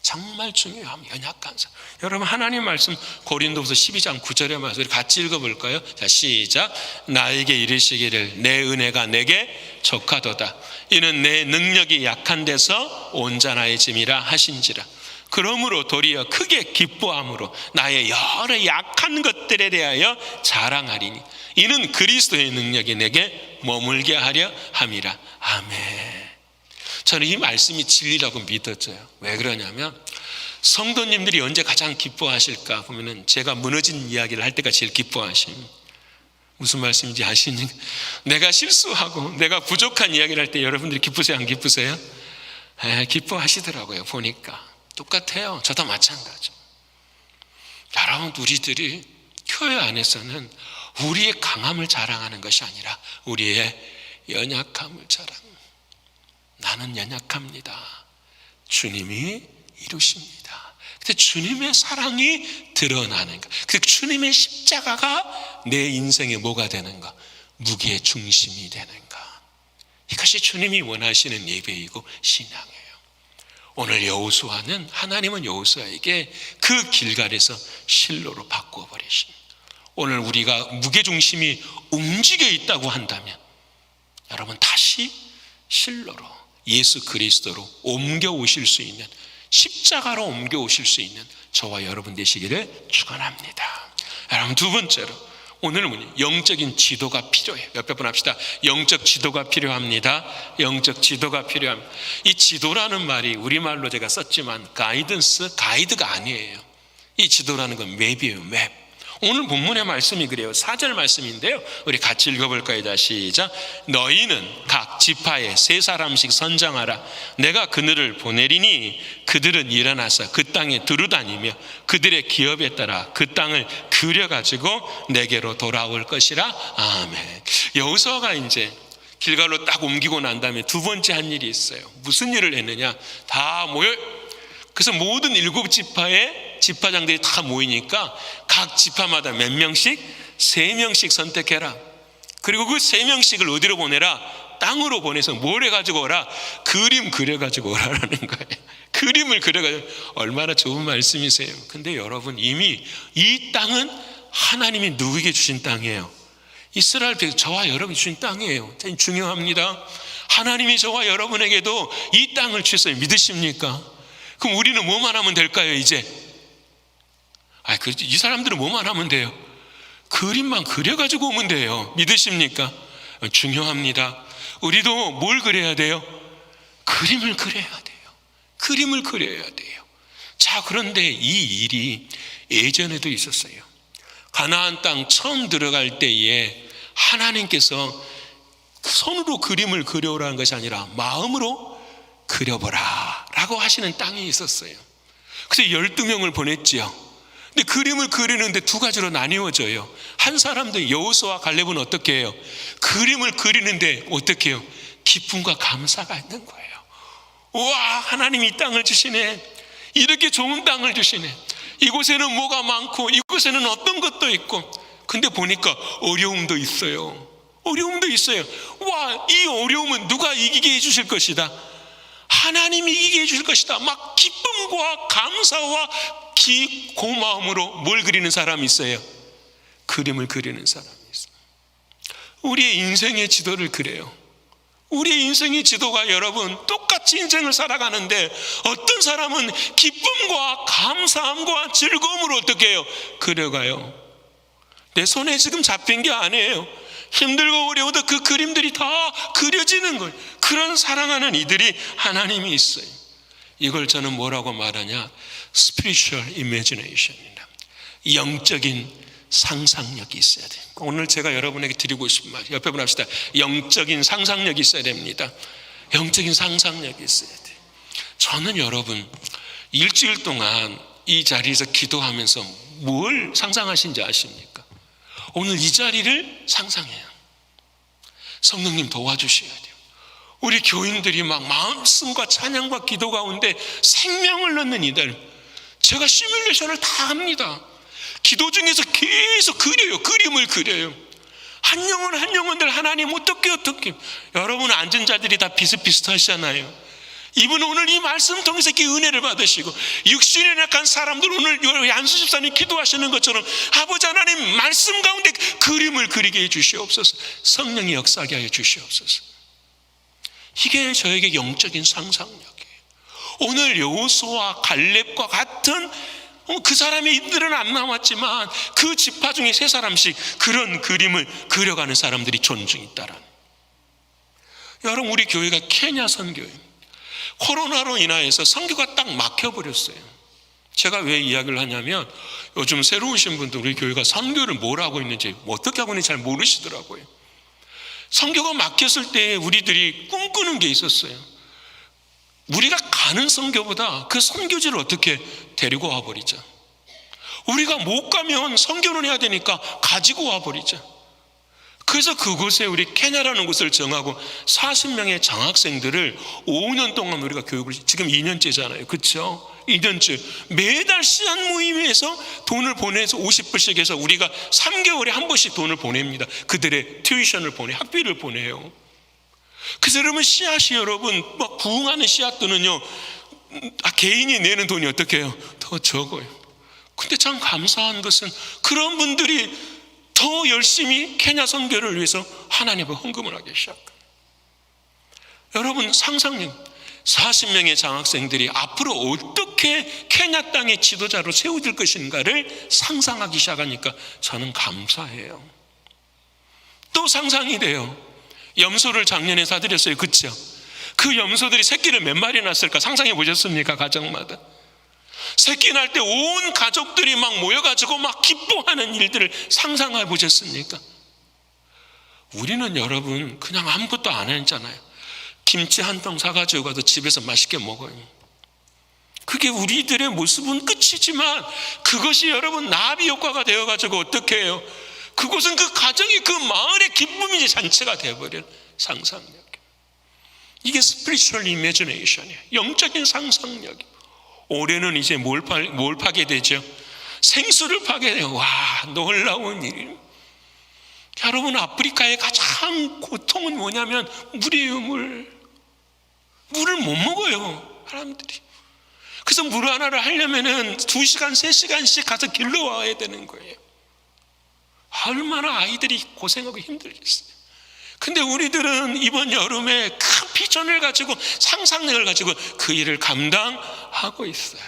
정말 중요합니다. 연약한 사람. 여러분, 하나님 말씀 고린도후서 12장 9절의 말씀 우리 같이 읽어볼까요? 자, 시작. 나에게 이르시기를 내 은혜가 내게 족하도다. 이는 내 능력이 약한 데서 온전하여짐이라 하신지라. 그러므로 도리어 크게 기뻐함으로 나의 여러 약한 것들에 대하여 자랑하리니 이는 그리스도의 능력이 내게 머물게 하려 함이라. 아멘. 저는 이 말씀이 진리라고 믿어져요. 왜 그러냐면 성도님들이 언제 가장 기뻐하실까 보면은 제가 무너진 이야기를 할 때가 제일 기뻐하심. 무슨 말씀인지 아시니까 내가 실수하고 내가 부족한 이야기를 할 때 여러분들이 기쁘세요, 안 기쁘세요? 기뻐하시더라고요. 보니까 똑같아요. 저도 마찬가지죠. 여러분, 우리들이 교회 안에서는 우리의 강함을 자랑하는 것이 아니라 우리의 연약함을 자랑합니다. 나는 연약합니다. 주님이 이루십니다. 근데 주님의 사랑이 드러나는 것, 그 주님의 십자가가 내 인생의 뭐가 되는가? 무게의 중심이 되는가? 이것이 주님이 원하시는 예배이고 신앙이에요. 오늘 여호수아는, 하나님은 여호수아에게 그 길갈에서 실로로 바꾸어 버리신, 오늘 우리가 무게중심이 움직여 있다고 한다면 여러분 다시 실로로, 예수 그리스도로 옮겨 오실 수 있는, 십자가로 옮겨 오실 수 있는 저와 여러분 되시기를 축원합니다. 여러분, 두 번째로 오늘은 영적인 지도가 필요해요. 옆에 분 합시다. 영적 지도가 필요합니다. 영적 지도가 필요합니다. 이 지도라는 말이 우리말로 제가 썼지만 가이드가 아니에요. 이 지도라는 건 맵이에요. 맵. 오늘 본문의 말씀이 그래요. 4절 말씀인데요, 우리 같이 읽어볼까요? 다시 시작. 너희는 각 지파에 3사람씩 선정하라. 내가 그들을 보내리니 그들은 일어나서 그 땅에 두루다니며 그들의 기업에 따라 그 땅을 그려가지고 내게로 돌아올 것이라. 아멘. 여호수아가 이제 길갈로 딱 옮기고 난 다음에 두 번째 한 일이 있어요. 무슨 일을 했느냐? 다 모여, 그래서 모든 7지파의 지파장들이 다 모이니까 각 지파마다 몇 명씩? 3명씩 선택해라. 그리고 그 3명씩을 어디로 보내라? 땅으로 보내서 뭘 해가지고 오라? 그림 그려가지고 오라라는 거예요. 그림을 그려가지고. 얼마나 좋은 말씀이세요. 근데 여러분, 이미 이 땅은 하나님이 누구에게 주신 땅이에요? 이스라엘 백성, 저와 여러분이 주신 땅이에요. 중요합니다. 하나님이 저와 여러분에게도 이 땅을 주셨어요. 믿으십니까? 그럼 우리는 뭐만 하면 될까요? 이제 이 사람들은 뭐만 하면 돼요? 그림만 그려가지고 오면 돼요. 믿으십니까? 중요합니다. 우리도 뭘 그려야 돼요? 그림을 그려야 돼요. 그림을 그려야 돼요. 자, 그런데 이 일이 예전에도 있었어요. 가나안 땅 처음 들어갈 때에 하나님께서 손으로 그림을 그려오라는 것이 아니라 마음으로 그려보라 라고 하시는 땅이 있었어요. 그래서 12명을 보냈지요. 근데 그림을 그리는데 두 가지로 나뉘어져요. 한 사람도, 여호수아와 갈렙은 어떻게 해요? 그림을 그리는데 어떻게 해요? 기쁨과 감사가 있는 거예요. 우와, 하나님이 이 땅을 주시네. 이렇게 좋은 땅을 주시네. 이곳에는 뭐가 많고 이곳에는 어떤 것도 있고. 근데 보니까 어려움도 있어요. 어려움도 있어요. 와, 이 어려움은 누가 이기게 해주실 것이다. 하나님이 이기게 해주실 것이다. 막 기쁨과 감사와 고마움으로 뭘 그리는 사람이 있어요? 그림을 그리는 사람이 있어요. 우리의 인생의 지도를 그려요. 우리의 인생의 지도가 여러분 똑같이 인생을 살아가는데 어떤 사람은 기쁨과 감사함과 즐거움으로 어떻게 해요? 그려가요. 내 손에 지금 잡힌 게 아니에요. 힘들고 어려워도 그 그림들이 다 그려지는 거예요. 그런 사랑하는 이들이 하나님이 있어요. 이걸 저는 뭐라고 말하냐? Spiritual Imagination이다. 영적인 상상력이 있어야 돼요. 오늘 제가 여러분에게 드리고 싶은 말, 옆에 분 합시다. 영적인 상상력이 있어야 됩니다. 영적인 상상력이 있어야 돼요. 저는 여러분 일주일 동안 이 자리에서 기도하면서 뭘 상상하신지 아십니까? 오늘 이 자리를 상상해요. 성령님 도와주셔야 돼요. 우리 교인들이 막 말씀과 찬양과 기도 가운데 생명을 넣는 이들, 제가 시뮬레이션을 다 합니다. 기도 중에서 계속 그려요. 그림을 그려요. 한 영혼 한 영혼들 하나님 어떻게 여러분 앉은 자들이 다 비슷비슷하시잖아요. 이분은 오늘 이 말씀 통해서 이렇게 은혜를 받으시고, 육신에 약한 사람들 오늘 안수 집사님 기도하시는 것처럼 아버지 하나님 말씀 가운데 그림을 그리게 해 주시옵소서. 성령이 역사하게 하여 주시옵소서. 이게 저에게 영적인 상상력이에요. 오늘 여호수아와 갈렙과 같은 그 사람의 이들은 안 나왔지만 그 지파 중에 3사람씩 그런 그림을 그려가는 사람들이 존중 있다라는. 여러분, 우리 교회가 케냐 선교예요. 코로나로 인하여서 선교가 딱 막혀버렸어요. 제가 왜 이야기를 하냐면 요즘 새로 오신 분들 우리 교회가 선교를 뭘 하고 있는지 어떻게 하고 있는지 잘 모르시더라고요. 선교가 막혔을 때 우리들이 꿈꾸는 게 있었어요. 우리가 가는 선교보다 그 선교지를 어떻게 데리고 와버리자. 우리가 못 가면 선교는 해야 되니까 가지고 와버리자. 그래서 그곳에 우리 케냐라는 곳을 정하고 40명의 장학생들을 5년 동안 우리가 교육을, 지금 2년째잖아요. 그렇죠? 2년째 매달 씨앗 모임에서 돈을 보내서 50불씩 해서 우리가 3개월에 한 번씩 돈을 보냅니다. 그들의 튜이션을 학비를 보내요. 그래서 여러분, 씨앗이 여러분 막 부흥하는 씨앗들은요, 개인이 내는 돈이 어떻게 해요? 더 적어요. 근데 참 감사한 것은 그런 분들이 더 열심히 케냐 선교를 위해서 하나님의 헌금을 하기 시작해요. 여러분, 상상력, 40명의 장학생들이 앞으로 어떻게 케냐 땅의 지도자로 세워질 것인가를 상상하기 시작하니까 저는 감사해요. 또 상상이 돼요. 염소를 작년에 사드렸어요. 그렇죠? 그 염소들이 새끼를 몇 마리 낳았을까 상상해 보셨습니까? 가정마다 새끼 날 때 온 가족들이 막 모여가지고 막 기뻐하는 일들을 상상해 보셨습니까? 우리는 여러분 그냥 아무것도 안 했잖아요. 김치 한 통 사가지고 가서 집에서 맛있게 먹어요. 그게 우리들의 모습은 끝이지만 그것이 여러분 나비 효과가 되어가지고 어떻게 해요? 그곳은 그 가정이 그 마을의 기쁨이 잔치가 되어버린 상상력. 이게 spiritual imagination이에요. 영적인 상상력이에요. 올해는 이제 뭘 파게 되죠? 생수를 파게 돼요. 와, 놀라운 일. 여러분, 아프리카의 가장 고통은 뭐냐면 물이에요. 물을 못 먹어요, 사람들이. 그래서 물 하나를 하려면은 2시간, 3시간씩 가서 길러 와야 되는 거예요. 얼마나 아이들이 고생하고 힘들겠어요. 근데 우리들은 이번 여름에 큰 비전을 가지고 상상력을 가지고 그 일을 감당하고 있어요.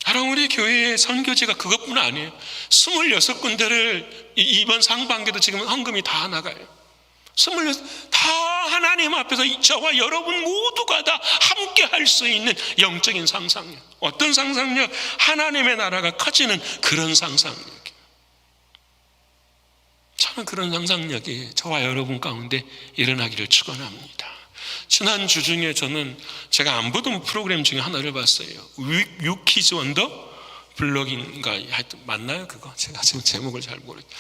여러분, 우리 교회의 선교지가 그것뿐 아니에요. 26군데를 이번 상반기도 지금 헌금이 다 나가요. 26, 다 하나님 앞에서 저와 여러분 모두가 다 함께 할 수 있는 영적인 상상력. 어떤 상상력? 하나님의 나라가 커지는 그런 상상력. 저는 그런 상상력이 저와 여러분 가운데 일어나기를 축원합니다. 지난주 중에 제가 안 보던 프로그램 중에 하나를 봤어요. 유키즈 원더 블럭인가 하여튼 맞나요? 그거 제가 지금 제목을 잘 모르겠어요.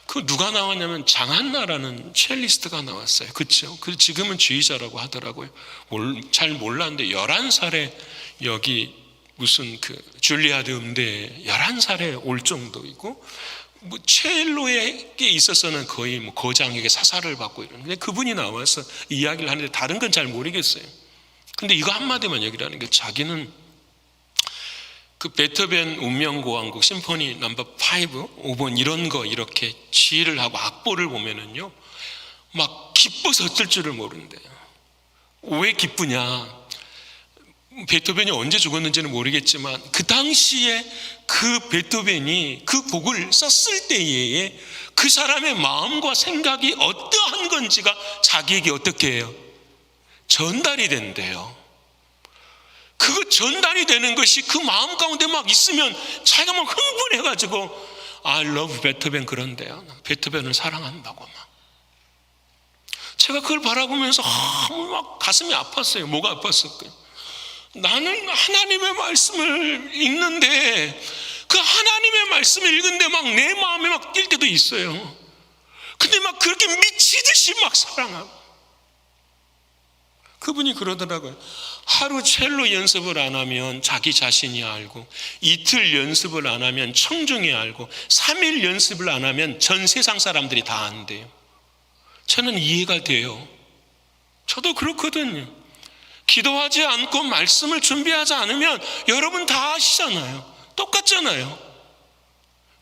그 누가 나왔냐면 장한나라는 첼리스트가 나왔어요. 그렇죠? 그 지금은 지휘자라고 하더라고요. 잘 몰랐는데 11살에 여기 무슨 그 줄리아드 음대에 11살에 올 정도이고, 뭐 첼로에게 있어서는 거의 뭐 거장에게 사사를 받고 이러는데 그분이 나와서 이야기를 하는데 다른 건 잘 모르겠어요. 근데 이거 한마디만 얘기를 하는 게, 자기는 그 베토벤 운명고왕국 심포니 넘버 5, 5번 이런 거 이렇게 지휘를 하고 악보를 보면은요, 막 기뻐서 어쩔 줄을 모른대요. 왜 기쁘냐? 베토벤이 언제 죽었는지는 모르겠지만 그 당시에 그 베토벤이 그 곡을 썼을 때에 그 사람의 마음과 생각이 어떠한 건지가 자기에게 어떻게 해요? 전달이 된대요. 그거 전달이 되는 것이 그 마음 가운데 막 있으면 자기가 막 흥분해가지고 I love 베토벤 그런데요. 베토벤을 사랑한다고 막. 제가 그걸 바라보면서 막 가슴이 아팠어요. 뭐가 아팠을까요? 나는 하나님의 말씀을 읽는데 그 하나님의 말씀을 읽는데 막 내 마음에 막 뛸 때도 있어요. 근데 막 그렇게 미치듯이 막 사랑하고. 그분이 그러더라고요. 하루 첼로 연습을 안 하면 자기 자신이 알고, 이틀 연습을 안 하면 청중이 알고, 3일 연습을 안 하면 전 세상 사람들이 다 안돼요. 저는 이해가 돼요. 저도 그렇거든요. 기도하지 않고 말씀을 준비하지 않으면 여러분 다 아시잖아요. 똑같잖아요.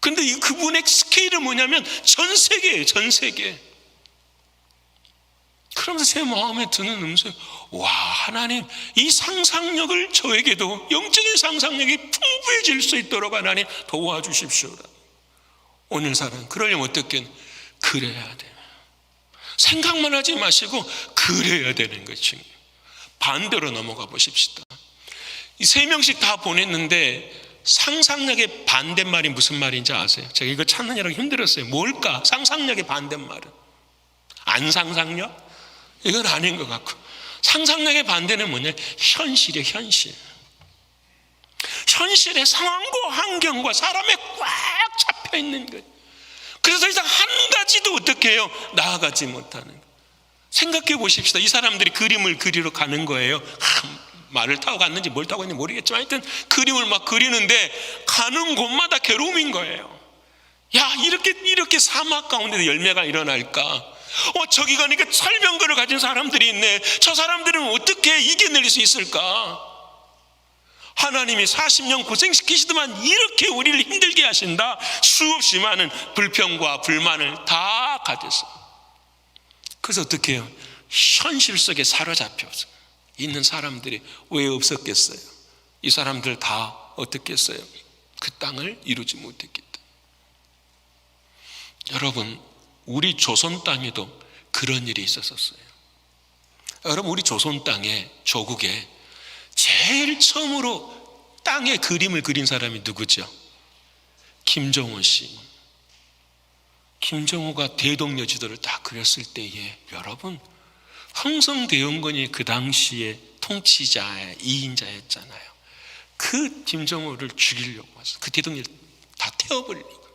근데 그분의 스케일은 뭐냐면 전 세계예요. 전 세계. 그러면서 제 마음에 드는 음성, 와, 하나님, 이 상상력을 저에게도 영적인 상상력이 풍부해질 수 있도록 하나님 도와주십시오. 오늘 사람 그러려면 어떻게? 그래야 돼요. 생각만 하지 마시고 그래야 되는 것이 반대로 넘어가 보십시다. 이 3명씩 다 보냈는데 상상력의 반대말이 무슨 말인지 아세요? 제가 이거 찾느냐고 힘들었어요. 뭘까? 상상력의 반대말은 안 상상력? 이건 아닌 것 같고, 상상력의 반대는 뭐냐? 현실이에요. 현실. 현실의 상황과 환경과 사람에 꽉 잡혀 있는 거예요. 그래서 더 이상 한 가지도 어떻게 해요? 나아가지 못하는 거예요. 생각해 보십시다. 이 사람들이 그림을 그리러 가는 거예요. 말을 타고 갔는지 뭘 타고 갔는지 모르겠지만 하여튼 그림을 막 그리는데 가는 곳마다 괴로움인 거예요. 야, 이렇게 사막 가운데서 열매가 일어날까? 저기 가니까 설명거를 가진 사람들이 있네. 저 사람들은 어떻게 이겨낼 수 있을까? 하나님이 40년 고생시키시더만 이렇게 우리를 힘들게 하신다. 수없이 많은 불평과 불만을 다 가졌어요. 그래서 어떻게 해요? 현실 속에 사로잡혀서 있는 사람들이 왜 없었겠어요? 이 사람들 다 어떻게 했어요? 그 땅을 이루지 못했기 때문에. 여러분, 우리 조선 땅에도 그런 일이 있었어요. 여러분, 우리 조선 땅에, 조국에 제일 처음으로 땅에 그림을 그린 사람이 누구죠? 김정호 씨. 김정호가 대동여지도를 다 그렸을 때에 여러분, 흥성대원군이 그 당시에 통치자의 2인자였잖아요. 그 김정호를 죽이려고 와서 그 대동여지 다 태워버리고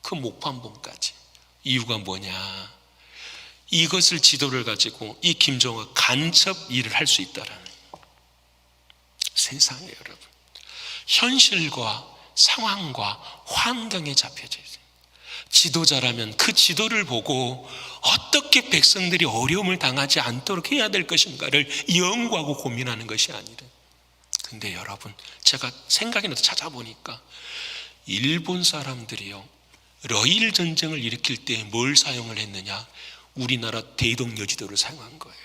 그 목판봉까지. 이유가 뭐냐? 이것을 지도를 가지고 이 김정호가 간첩 일을 할 수 있다라는 세상에 여러분, 현실과 상황과 환경에 잡혀져 있어요. 지도자라면 그 지도를 보고 어떻게 백성들이 어려움을 당하지 않도록 해야 될 것인가를 연구하고 고민하는 것이 아니라. 근데 여러분, 제가 생각이 나서 찾아보니까 일본 사람들이요, 러일 전쟁을 일으킬 때 뭘 사용을 했느냐? 우리나라 대동여지도를 사용한 거예요.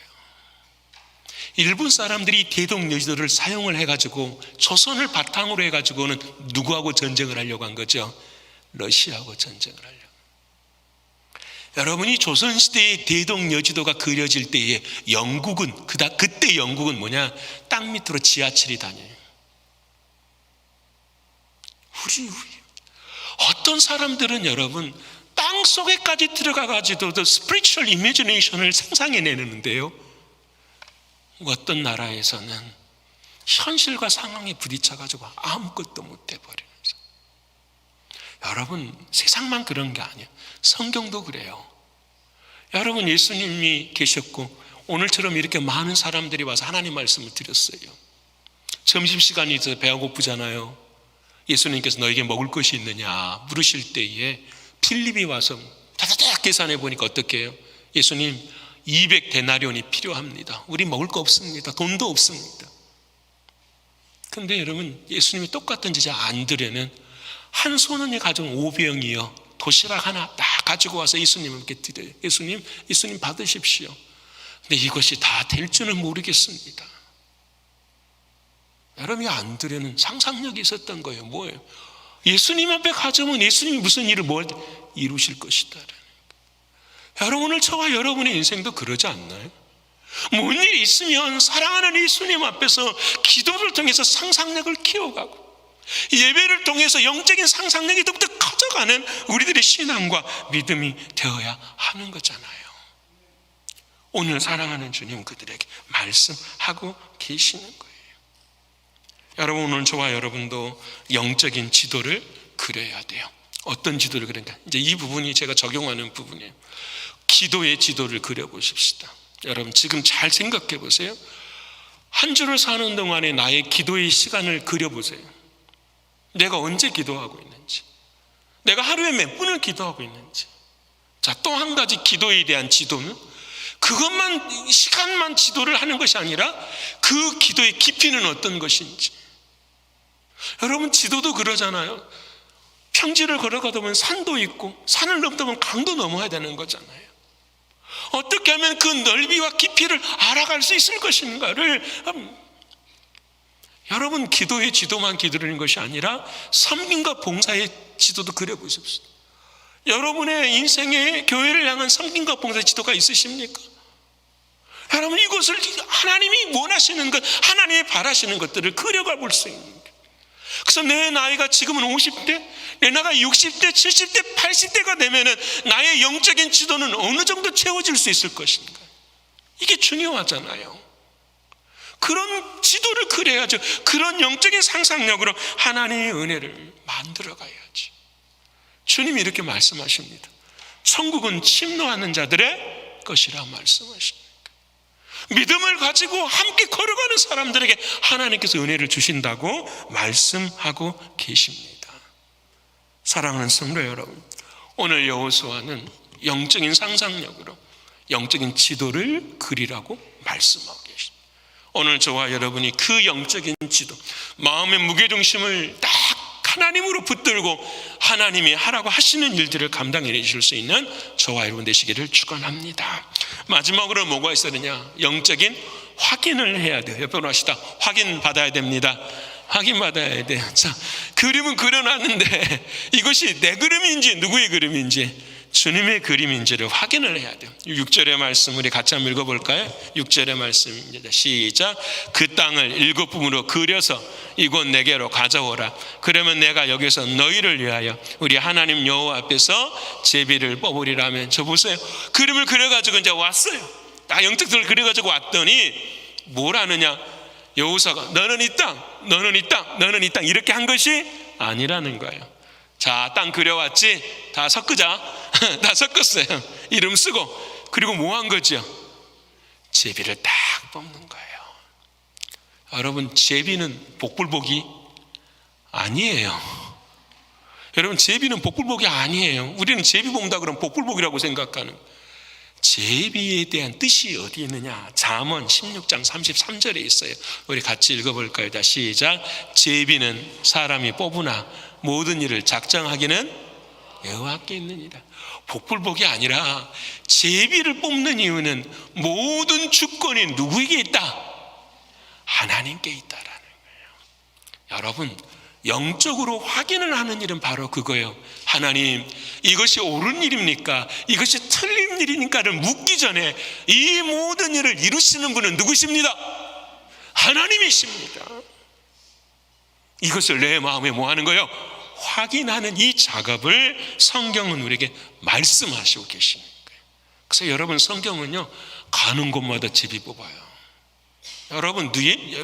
일본 사람들이 대동여지도를 사용을 해가지고 조선을 바탕으로 해가지고는 누구하고 전쟁을 하려고 한 거죠? 러시아하고 전쟁을 하려고. 여러분이 조선시대의 대동여지도가 그려질 때에 영국은, 그때 영국은 뭐냐? 땅 밑으로 지하철이 다녀요. 우리 어떤 사람들은 여러분 땅 속에까지 들어가가지고 spiritual imagination을 상상해내는데요, 어떤 나라에서는 현실과 상황에 부딪혀가지고 아무것도 못 해버리면서. 여러분, 세상만 그런 게 아니에요. 성경도 그래요. 여러분, 예수님이 계셨고 오늘처럼 이렇게 많은 사람들이 와서 하나님 말씀을 드렸어요. 점심시간이 있어서 배가 고프잖아요. 예수님께서 너에게 먹을 것이 있느냐 물으실 때에 필립이 와서 다다닥 계산해 보니까 어떻게 해요? 예수님, 200데나리온이 필요합니다. 우리 먹을 거 없습니다. 돈도 없습니다. 근데 여러분, 예수님이 똑같은 제자 안드레는 한 소년이 가져온 5병이요 도시락 하나 딱 가지고 와서 예수님께 드려요. 예수님 받으십시오. 근데 이것이 다 될 줄은 모르겠습니다. 여러분이 안드레는 상상력이 있었던 거예요. 뭐예요? 예수님 앞에 가져오면 예수님이 무슨 일을 이루실 것이다. 여러분, 오늘 저와 여러분의 인생도 그러지 않나요? 뭔 일이 있으면 사랑하는 예수님 앞에서 기도를 통해서 상상력을 키워가고 예배를 통해서 영적인 상상력이 더욱더 커져가는 우리들의 신앙과 믿음이 되어야 하는 거잖아요. 오늘 사랑하는 주님 그들에게 말씀하고 계시는 거예요. 여러분, 오늘 저와 여러분도 영적인 지도를 그려야 돼요. 어떤 지도를 그린가? 이제 이 부분이 제가 적용하는 부분이에요. 기도의 지도를 그려보십시다. 여러분, 지금 잘 생각해 보세요. 한 주를 사는 동안에 나의 기도의 시간을 그려보세요. 내가 언제 기도하고 있는지, 내가 하루에 몇 분을 기도하고 있는지. 자, 또 한 가지 기도에 대한 지도는 그것만, 시간만 지도를 하는 것이 아니라 그 기도의 깊이는 어떤 것인지. 여러분, 지도도 그러잖아요. 평지를 걸어가다 보면 산도 있고 산을 넘다 보면 강도 넘어야 되는 거잖아요. 어떻게 하면 그 넓이와 깊이를 알아갈 수 있을 것인가를, 여러분, 기도의 지도만 기도하는 것이 아니라 섬김과 봉사의 지도도 그려보십시오. 여러분의 인생에 교회를 향한 섬김과 봉사의 지도가 있으십니까? 여러분, 이것을 하나님이 원하시는 것, 하나님이 바라시는 것들을 그려가 볼 수 있는 거예요. 그래서 내 나이가 지금은 50대, 내 나이가 60대, 70대, 80대가 되면은 나의 영적인 지도는 어느 정도 채워질 수 있을 것인가? 이게 중요하잖아요. 그런 지도를 그려야죠. 그런 영적인 상상력으로 하나님의 은혜를 만들어 가야지. 주님이 이렇게 말씀하십니다. 천국은 침노하는 자들의 것이라 말씀하십니다. 믿음을 가지고 함께 걸어가는 사람들에게 하나님께서 은혜를 주신다고 말씀하고 계십니다. 사랑하는 성도 여러분, 오늘 여호수아는 영적인 상상력으로 영적인 지도를 그리라고 말씀하고 계십니다. 오늘 저와 여러분이 그 영적인 지도, 마음의 무게중심을 딱 하나님으로 붙들고 하나님이 하라고 하시는 일들을 감당해 주실 수 있는 저와 여러분 되시기를 축원합니다. 마지막으로 뭐가 있어야 되냐? 영적인 확인을 해야 돼요. 옆에 하시다 확인 받아야 됩니다. 확인 받아야 돼요. 자, 그림은 그려놨는데 이것이 내 그림인지 누구의 그림인지 주님의 그림인지를 확인을 해야 돼요. 6절의 말씀 우리 같이 한번 읽어볼까요? 6절의 말씀입니다. 시작. 그 땅을 7부분으로 그려서 이곳 내게로 가져오라. 그러면 내가 여기서 너희를 위하여 우리 하나님 여호와 앞에서 제비를 뽑으리라면. 저 보세요. 그림을 그려가지고 이제 왔어요. 딱 영적들을 그려가지고 왔더니 뭘 하느냐? 여호수아가 너는 이 땅, 너는 이 땅, 너는 이 땅 이렇게 한 것이 아니라는 거예요. 자, 땅 그려왔지? 다 섞으자. 다 섞었어요. 이름 쓰고. 그리고 뭐 한 거죠? 제비를 딱 뽑는 거예요. 여러분, 제비는 복불복이 아니에요. 여러분, 제비는 복불복이 아니에요. 우리는 제비 뽑는다 그러면 복불복이라고 생각하는. 제비에 대한 뜻이 어디 있느냐? 잠언 16장 33절에 있어요. 우리 같이 읽어볼까요? 자, 시작. 제비는 사람이 뽑으나 모든 일을 작정하기는 여호와께 있느니라. 복불복이 아니라 제비를 뽑는 이유는 모든 주권이 누구에게 있다? 하나님께 있다라는 거예요. 여러분, 영적으로 확인을 하는 일은 바로 그거예요. 하나님, 이것이 옳은 일입니까? 이것이 틀린 일입니까를 묻기 전에 이 모든 일을 이루시는 분은 누구십니다? 하나님이십니다. 이것을 내 마음에 뭐 하는 거예요? 확인하는 이 작업을 성경은 우리에게 말씀하시고 계시는 거예요. 그래서 여러분, 성경은요 가는 곳마다 제비 뽑아요. 여러분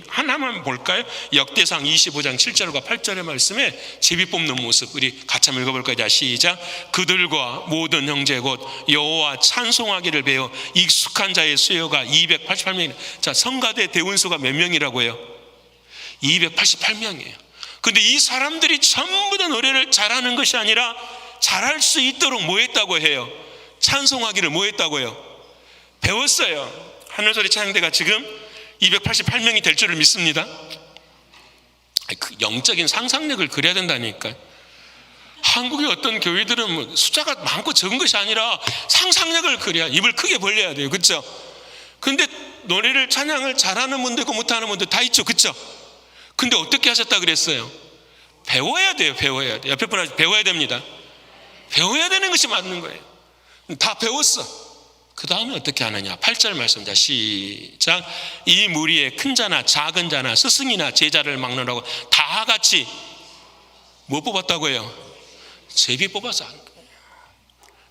하나만 볼까요? 역대상 25장 7절과 8절의 말씀에 제비 뽑는 모습 우리 같이 한번 읽어볼까요? 자, 시작. 그들과 모든 형제 곧 여호와 찬송하기를 배워 익숙한 자의 수요가 288명이에요. 자, 성가대 대원수가 몇 명이라고 해요? 288명이에요. 근데 이 사람들이 전부 다 노래를 잘하는 것이 아니라 잘할 수 있도록 뭐 했다고 해요? 찬송하기를 뭐 했다고 해요? 배웠어요. 하늘소리 찬양대가 지금 288명이 될 줄을 믿습니다. 그 영적인 상상력을 그려야 된다니까. 한국의 어떤 교회들은 뭐 숫자가 많고 적은 것이 아니라 상상력을 그려야, 입을 크게 벌려야 돼요. 그렇죠? 근데 노래를 찬양을 잘하는 분도 있고 못하는 분도 다 있죠. 그렇죠? 근데 어떻게 하셨다 그랬어요? 배워야 돼요. 배워야 돼요. 옆에 분한테 배워야 됩니다. 배워야 되는 것이 맞는 거예요. 다 배웠어. 그 다음에 어떻게 하느냐? 8절 말씀입니다. 시작. 이 무리에 큰 자나 작은 자나 스승이나 제자를 막론하고 다 같이 뭐 뽑았다고 해요? 제비 뽑아서 한 거예요.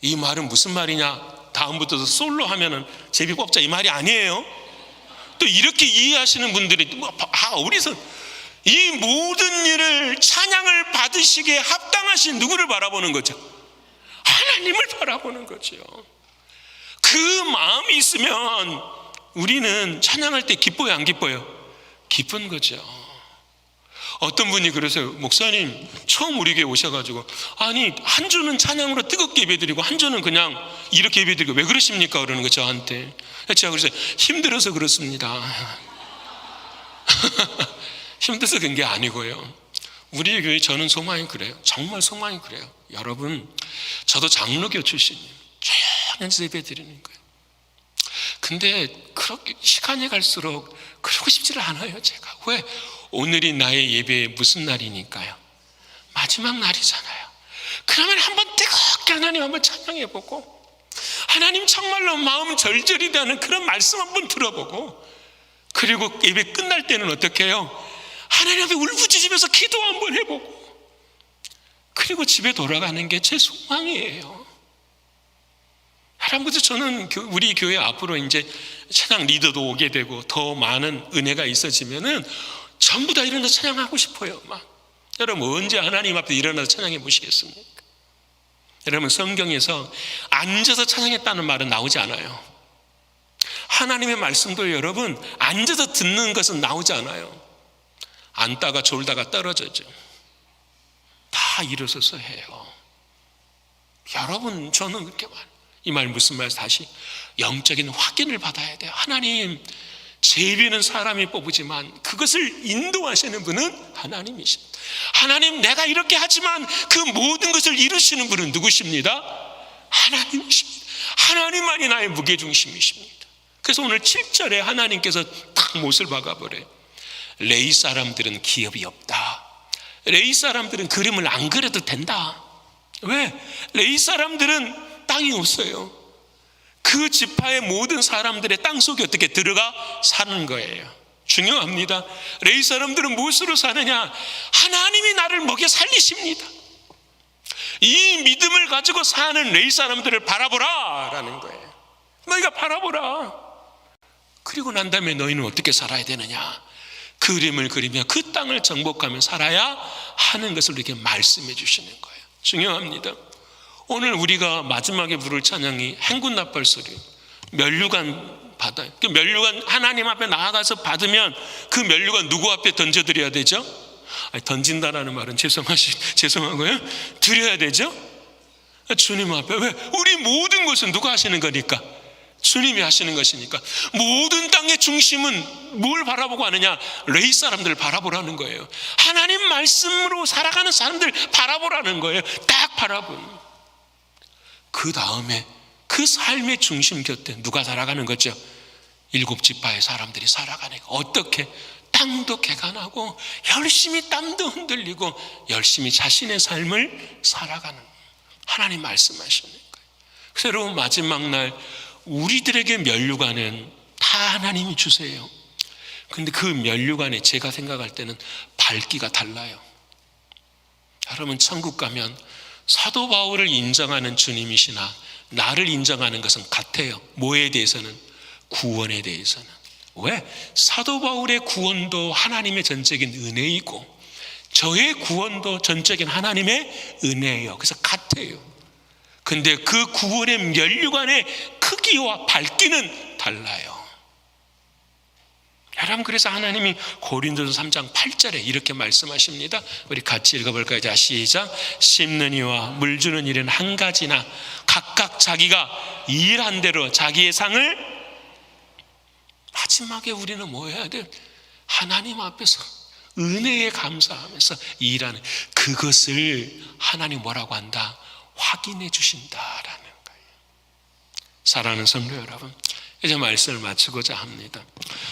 이 말은 무슨 말이냐? 다음부터 솔로 하면은 제비 뽑자 이 말이 아니에요. 또 이렇게 이해하시는 분들이 우리서 이 모든 일을 찬양을 받으시기에 합당하신 누구를 바라보는 거죠? 하나님을 바라보는 거죠. 그 마음이 있으면 우리는 찬양할 때 기뻐요, 안 기뻐요? 기쁜 거죠. 어떤 분이 그러세요. 목사님, 처음 우리 교회 오셔가지고 아니 한 주는 찬양으로 뜨겁게 예배드리고 한 주는 그냥 이렇게 예배드리고 왜 그러십니까? 그러는 거죠, 저한테. 제가 그래서 힘들어서 그렇습니다. 힘들어서 그런 게 아니고요. 우리 교회 저는 소망이 그래요. 정말 소망이 그래요. 여러분, 저도 장로교 출신이에요. 조용히 예배 드리는 거예요. 근데 그렇게 시간이 갈수록 그러고 싶지를 않아요. 제가 왜? 오늘이 나의 예배의 무슨 날이니까요? 마지막 날이잖아요. 그러면 한번 뜨겁게 하나님 한번 찬양해보고 하나님 정말로 마음 절절히 대하는 그런 말씀 한번 들어보고, 그리고 예배 끝날 때는 어떻게 해요? 하나님 앞에 울부짖으면서 기도 한번 해보고, 그리고 집에 돌아가는 게 제 소망이에요. 여러분들, 저는 우리 교회 앞으로 이제 찬양 리더도 오게 되고 더 많은 은혜가 있어지면은 전부 다 일어나서 찬양하고 싶어요. 여러분, 언제 하나님 앞에 일어나서 찬양해 보시겠습니까? 여러분, 성경에서 앉아서 찬양했다는 말은 나오지 않아요. 하나님의 말씀도 여러분, 앉아서 듣는 것은 나오지 않아요. 앉다가 졸다가 떨어져죠. 다 일어서서 해요. 여러분, 저는 그렇게 이 말 무슨 말인지 다시 영적인 확인을 받아야 돼요. 하나님, 제비는 사람이 뽑으지만 그것을 인도하시는 분은 하나님이십니다. 하나님, 내가 이렇게 하지만 그 모든 것을 이루시는 분은 누구십니다? 하나님이십니다. 하나님만이 나의 무게중심이십니다. 그래서 오늘 7절에 하나님께서 딱 못을 박아버려요. 레위 사람들은 기업이 없다. 레위 사람들은 그림을 안 그려도 된다. 왜? 레위 사람들은 땅이 없어요. 그 지파의 모든 사람들의 땅 속에 어떻게 들어가 사는 거예요. 중요합니다. 레위 사람들은 무엇으로 사느냐? 하나님이 나를 먹여 살리십니다. 이 믿음을 가지고 사는 레위 사람들을 바라보라 라는 거예요. 너희가 바라보라. 그리고 난 다음에 너희는 어떻게 살아야 되느냐? 그림을 그리며 그 땅을 정복하며 살아야 하는 것을 이렇게 말씀해 주시는 거예요. 중요합니다. 오늘 우리가 마지막에 부를 찬양이 행군나팔 소리, 면류관 받아요. 그 면류관 하나님 앞에 나아가서 받으면 그 면류관 누구 앞에 던져드려야 되죠? 던진다라는 말은 죄송하고요. 드려야 되죠? 주님 앞에. 왜? 우리 모든 것은 누가 하시는 거니까? 주님이 하시는 것이니까. 모든 땅의 중심은 뭘 바라보고 하느냐? 레위 사람들을 바라보라는 거예요. 하나님 말씀으로 살아가는 사람들 바라보라는 거예요. 딱 바라보는. 그 다음에 그 삶의 중심 곁에 누가 살아가는 거죠? 7지파의 사람들이 살아가는 거. 어떻게? 땅도 개간하고 열심히 땀도 흔들리고 열심히 자신의 삶을 살아가는, 하나님 말씀하시는 거예요. 그래서 여러분, 마지막 날 우리들에게 면류관은 다 하나님이 주세요. 그런데 그 면류관에 제가 생각할 때는 밝기가 달라요. 여러분, 천국 가면 사도 바울을 인정하는 주님이시나 나를 인정하는 것은 같아요. 뭐에 대해서는? 구원에 대해서는. 왜? 사도 바울의 구원도 하나님의 전적인 은혜이고 저의 구원도 전적인 하나님의 은혜예요. 그래서 같아요. 근데 그 구원의 면류관의 크기와 밝기는 달라요. 여러분, 그래서 하나님이 고린도서 3장 8절에 이렇게 말씀하십니다. 우리 같이 읽어볼까요? 자, 시작. 심는 이와 물 주는 일은 한 가지나 각각 자기가 일한 대로 자기의 상을. 마지막에 우리는 뭐 해야 돼? 하나님 앞에서 은혜에 감사하면서 일하는, 그것을 하나님 뭐라고 한다? 확인해 주신다라는 거예요. 사랑하는 성도 여러분, 이제 말씀을 마치고자 합니다.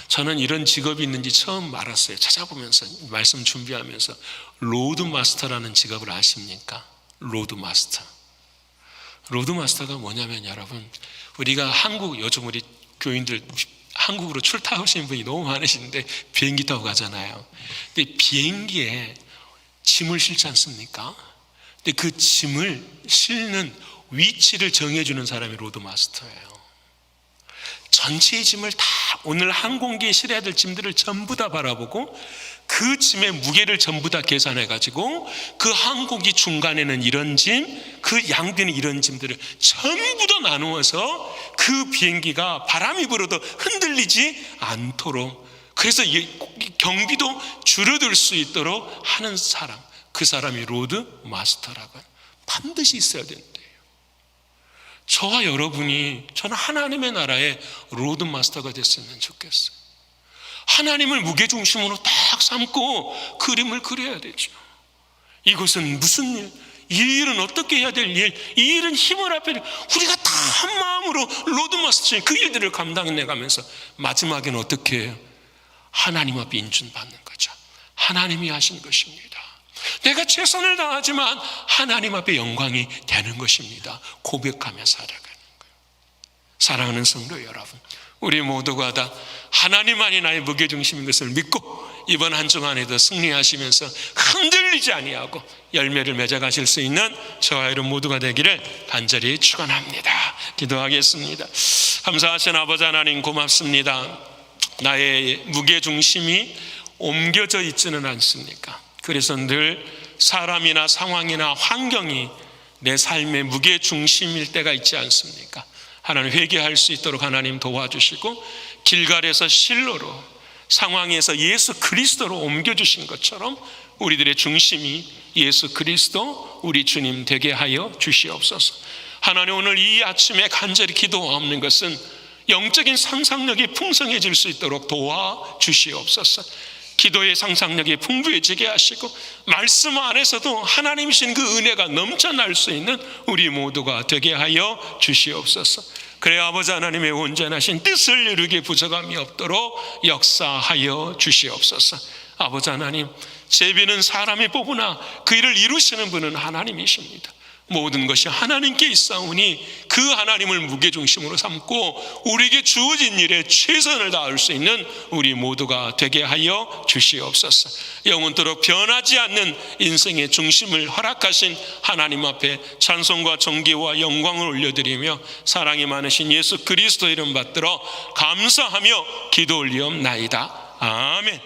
저는 이런 직업이 있는지 처음 알았어요. 찾아보면서, 말씀 준비하면서. 로드마스터라는 직업을 아십니까? 로드마스터. 로드마스터가 뭐냐면 여러분, 우리가 요즘 우리 교인들 한국으로 출타하시는 분이 너무 많으신데 비행기 타고 가잖아요. 근데 비행기에 짐을 실지 않습니까? 근데 그 짐을 실는 위치를 정해주는 사람이 로드마스터예요. 전체의 짐을 다, 오늘 항공기에 실어야 될 짐들을 전부 다 바라보고 그 짐의 무게를 전부 다 계산해 가지고 그 항공기 중간에는 이런 짐, 그 양변에 이런 짐들을 전부 다 나누어서 그 비행기가 바람이 불어도 흔들리지 않도록, 그래서 경비도 줄어들 수 있도록 하는 사람, 그 사람이 로드 마스터라고 반드시 있어야 된대요. 저와 여러분이, 저는 하나님의 나라의 로드 마스터가 됐으면 좋겠어요. 하나님을 무게중심으로 딱 삼고 그림을 그려야 되죠. 이것은 무슨 일, 이 일은 어떻게 해야 될 일, 이 일은 힘을 합해, 우리가 다 한 마음으로 로드마스터의 그 일들을 감당해 가면서 마지막에는 어떻게 해요? 하나님 앞에 인준받는 거죠. 하나님이 하신 것입니다. 내가 최선을 다하지만 하나님 앞에 영광이 되는 것입니다. 고백하며 살아가는 거예요. 사랑하는 성도 여러분, 우리 모두가 다 하나님만이 나의 무게중심인 것을 믿고 이번 한 주간에도 승리하시면서 흔들리지 아니하고 열매를 맺어가실 수 있는 저와 여러분 모두가 되기를 간절히 축원합니다. 기도하겠습니다. 감사하신 아버지 하나님, 고맙습니다. 나의 무게중심이 옮겨져 있지는 않습니까? 그래서 늘 사람이나 상황이나 환경이 내 삶의 무게중심일 때가 있지 않습니까? 하나님, 회개할 수 있도록 하나님 도와주시고 길갈에서 실로로, 상황에서 예수 그리스도로 옮겨주신 것처럼 우리들의 중심이 예수 그리스도 우리 주님 되게 하여 주시옵소서. 하나님, 오늘 이 아침에 간절히 기도하는 것은 영적인 상상력이 풍성해질 수 있도록 도와주시옵소서. 기도의 상상력이 풍부해지게 하시고 말씀 안에서도 하나님이신 그 은혜가 넘쳐날 수 있는 우리 모두가 되게 하여 주시옵소서. 그래 아버지 하나님의 온전하신 뜻을 이루게 부족함이 없도록 역사하여 주시옵소서. 아버지 하나님, 제비는 사람이 뽑으나 그 일을 이루시는 분은 하나님이십니다. 모든 것이 하나님께 있사오니 그 하나님을 무게중심으로 삼고 우리에게 주어진 일에 최선을 다할 수 있는 우리 모두가 되게 하여 주시옵소서. 영원토록 변하지 않는 인생의 중심을 허락하신 하나님 앞에 찬송과 존귀와 영광을 올려드리며 사랑이 많으신 예수 그리스도 이름 받들어 감사하며 기도 올리옵나이다. 아멘.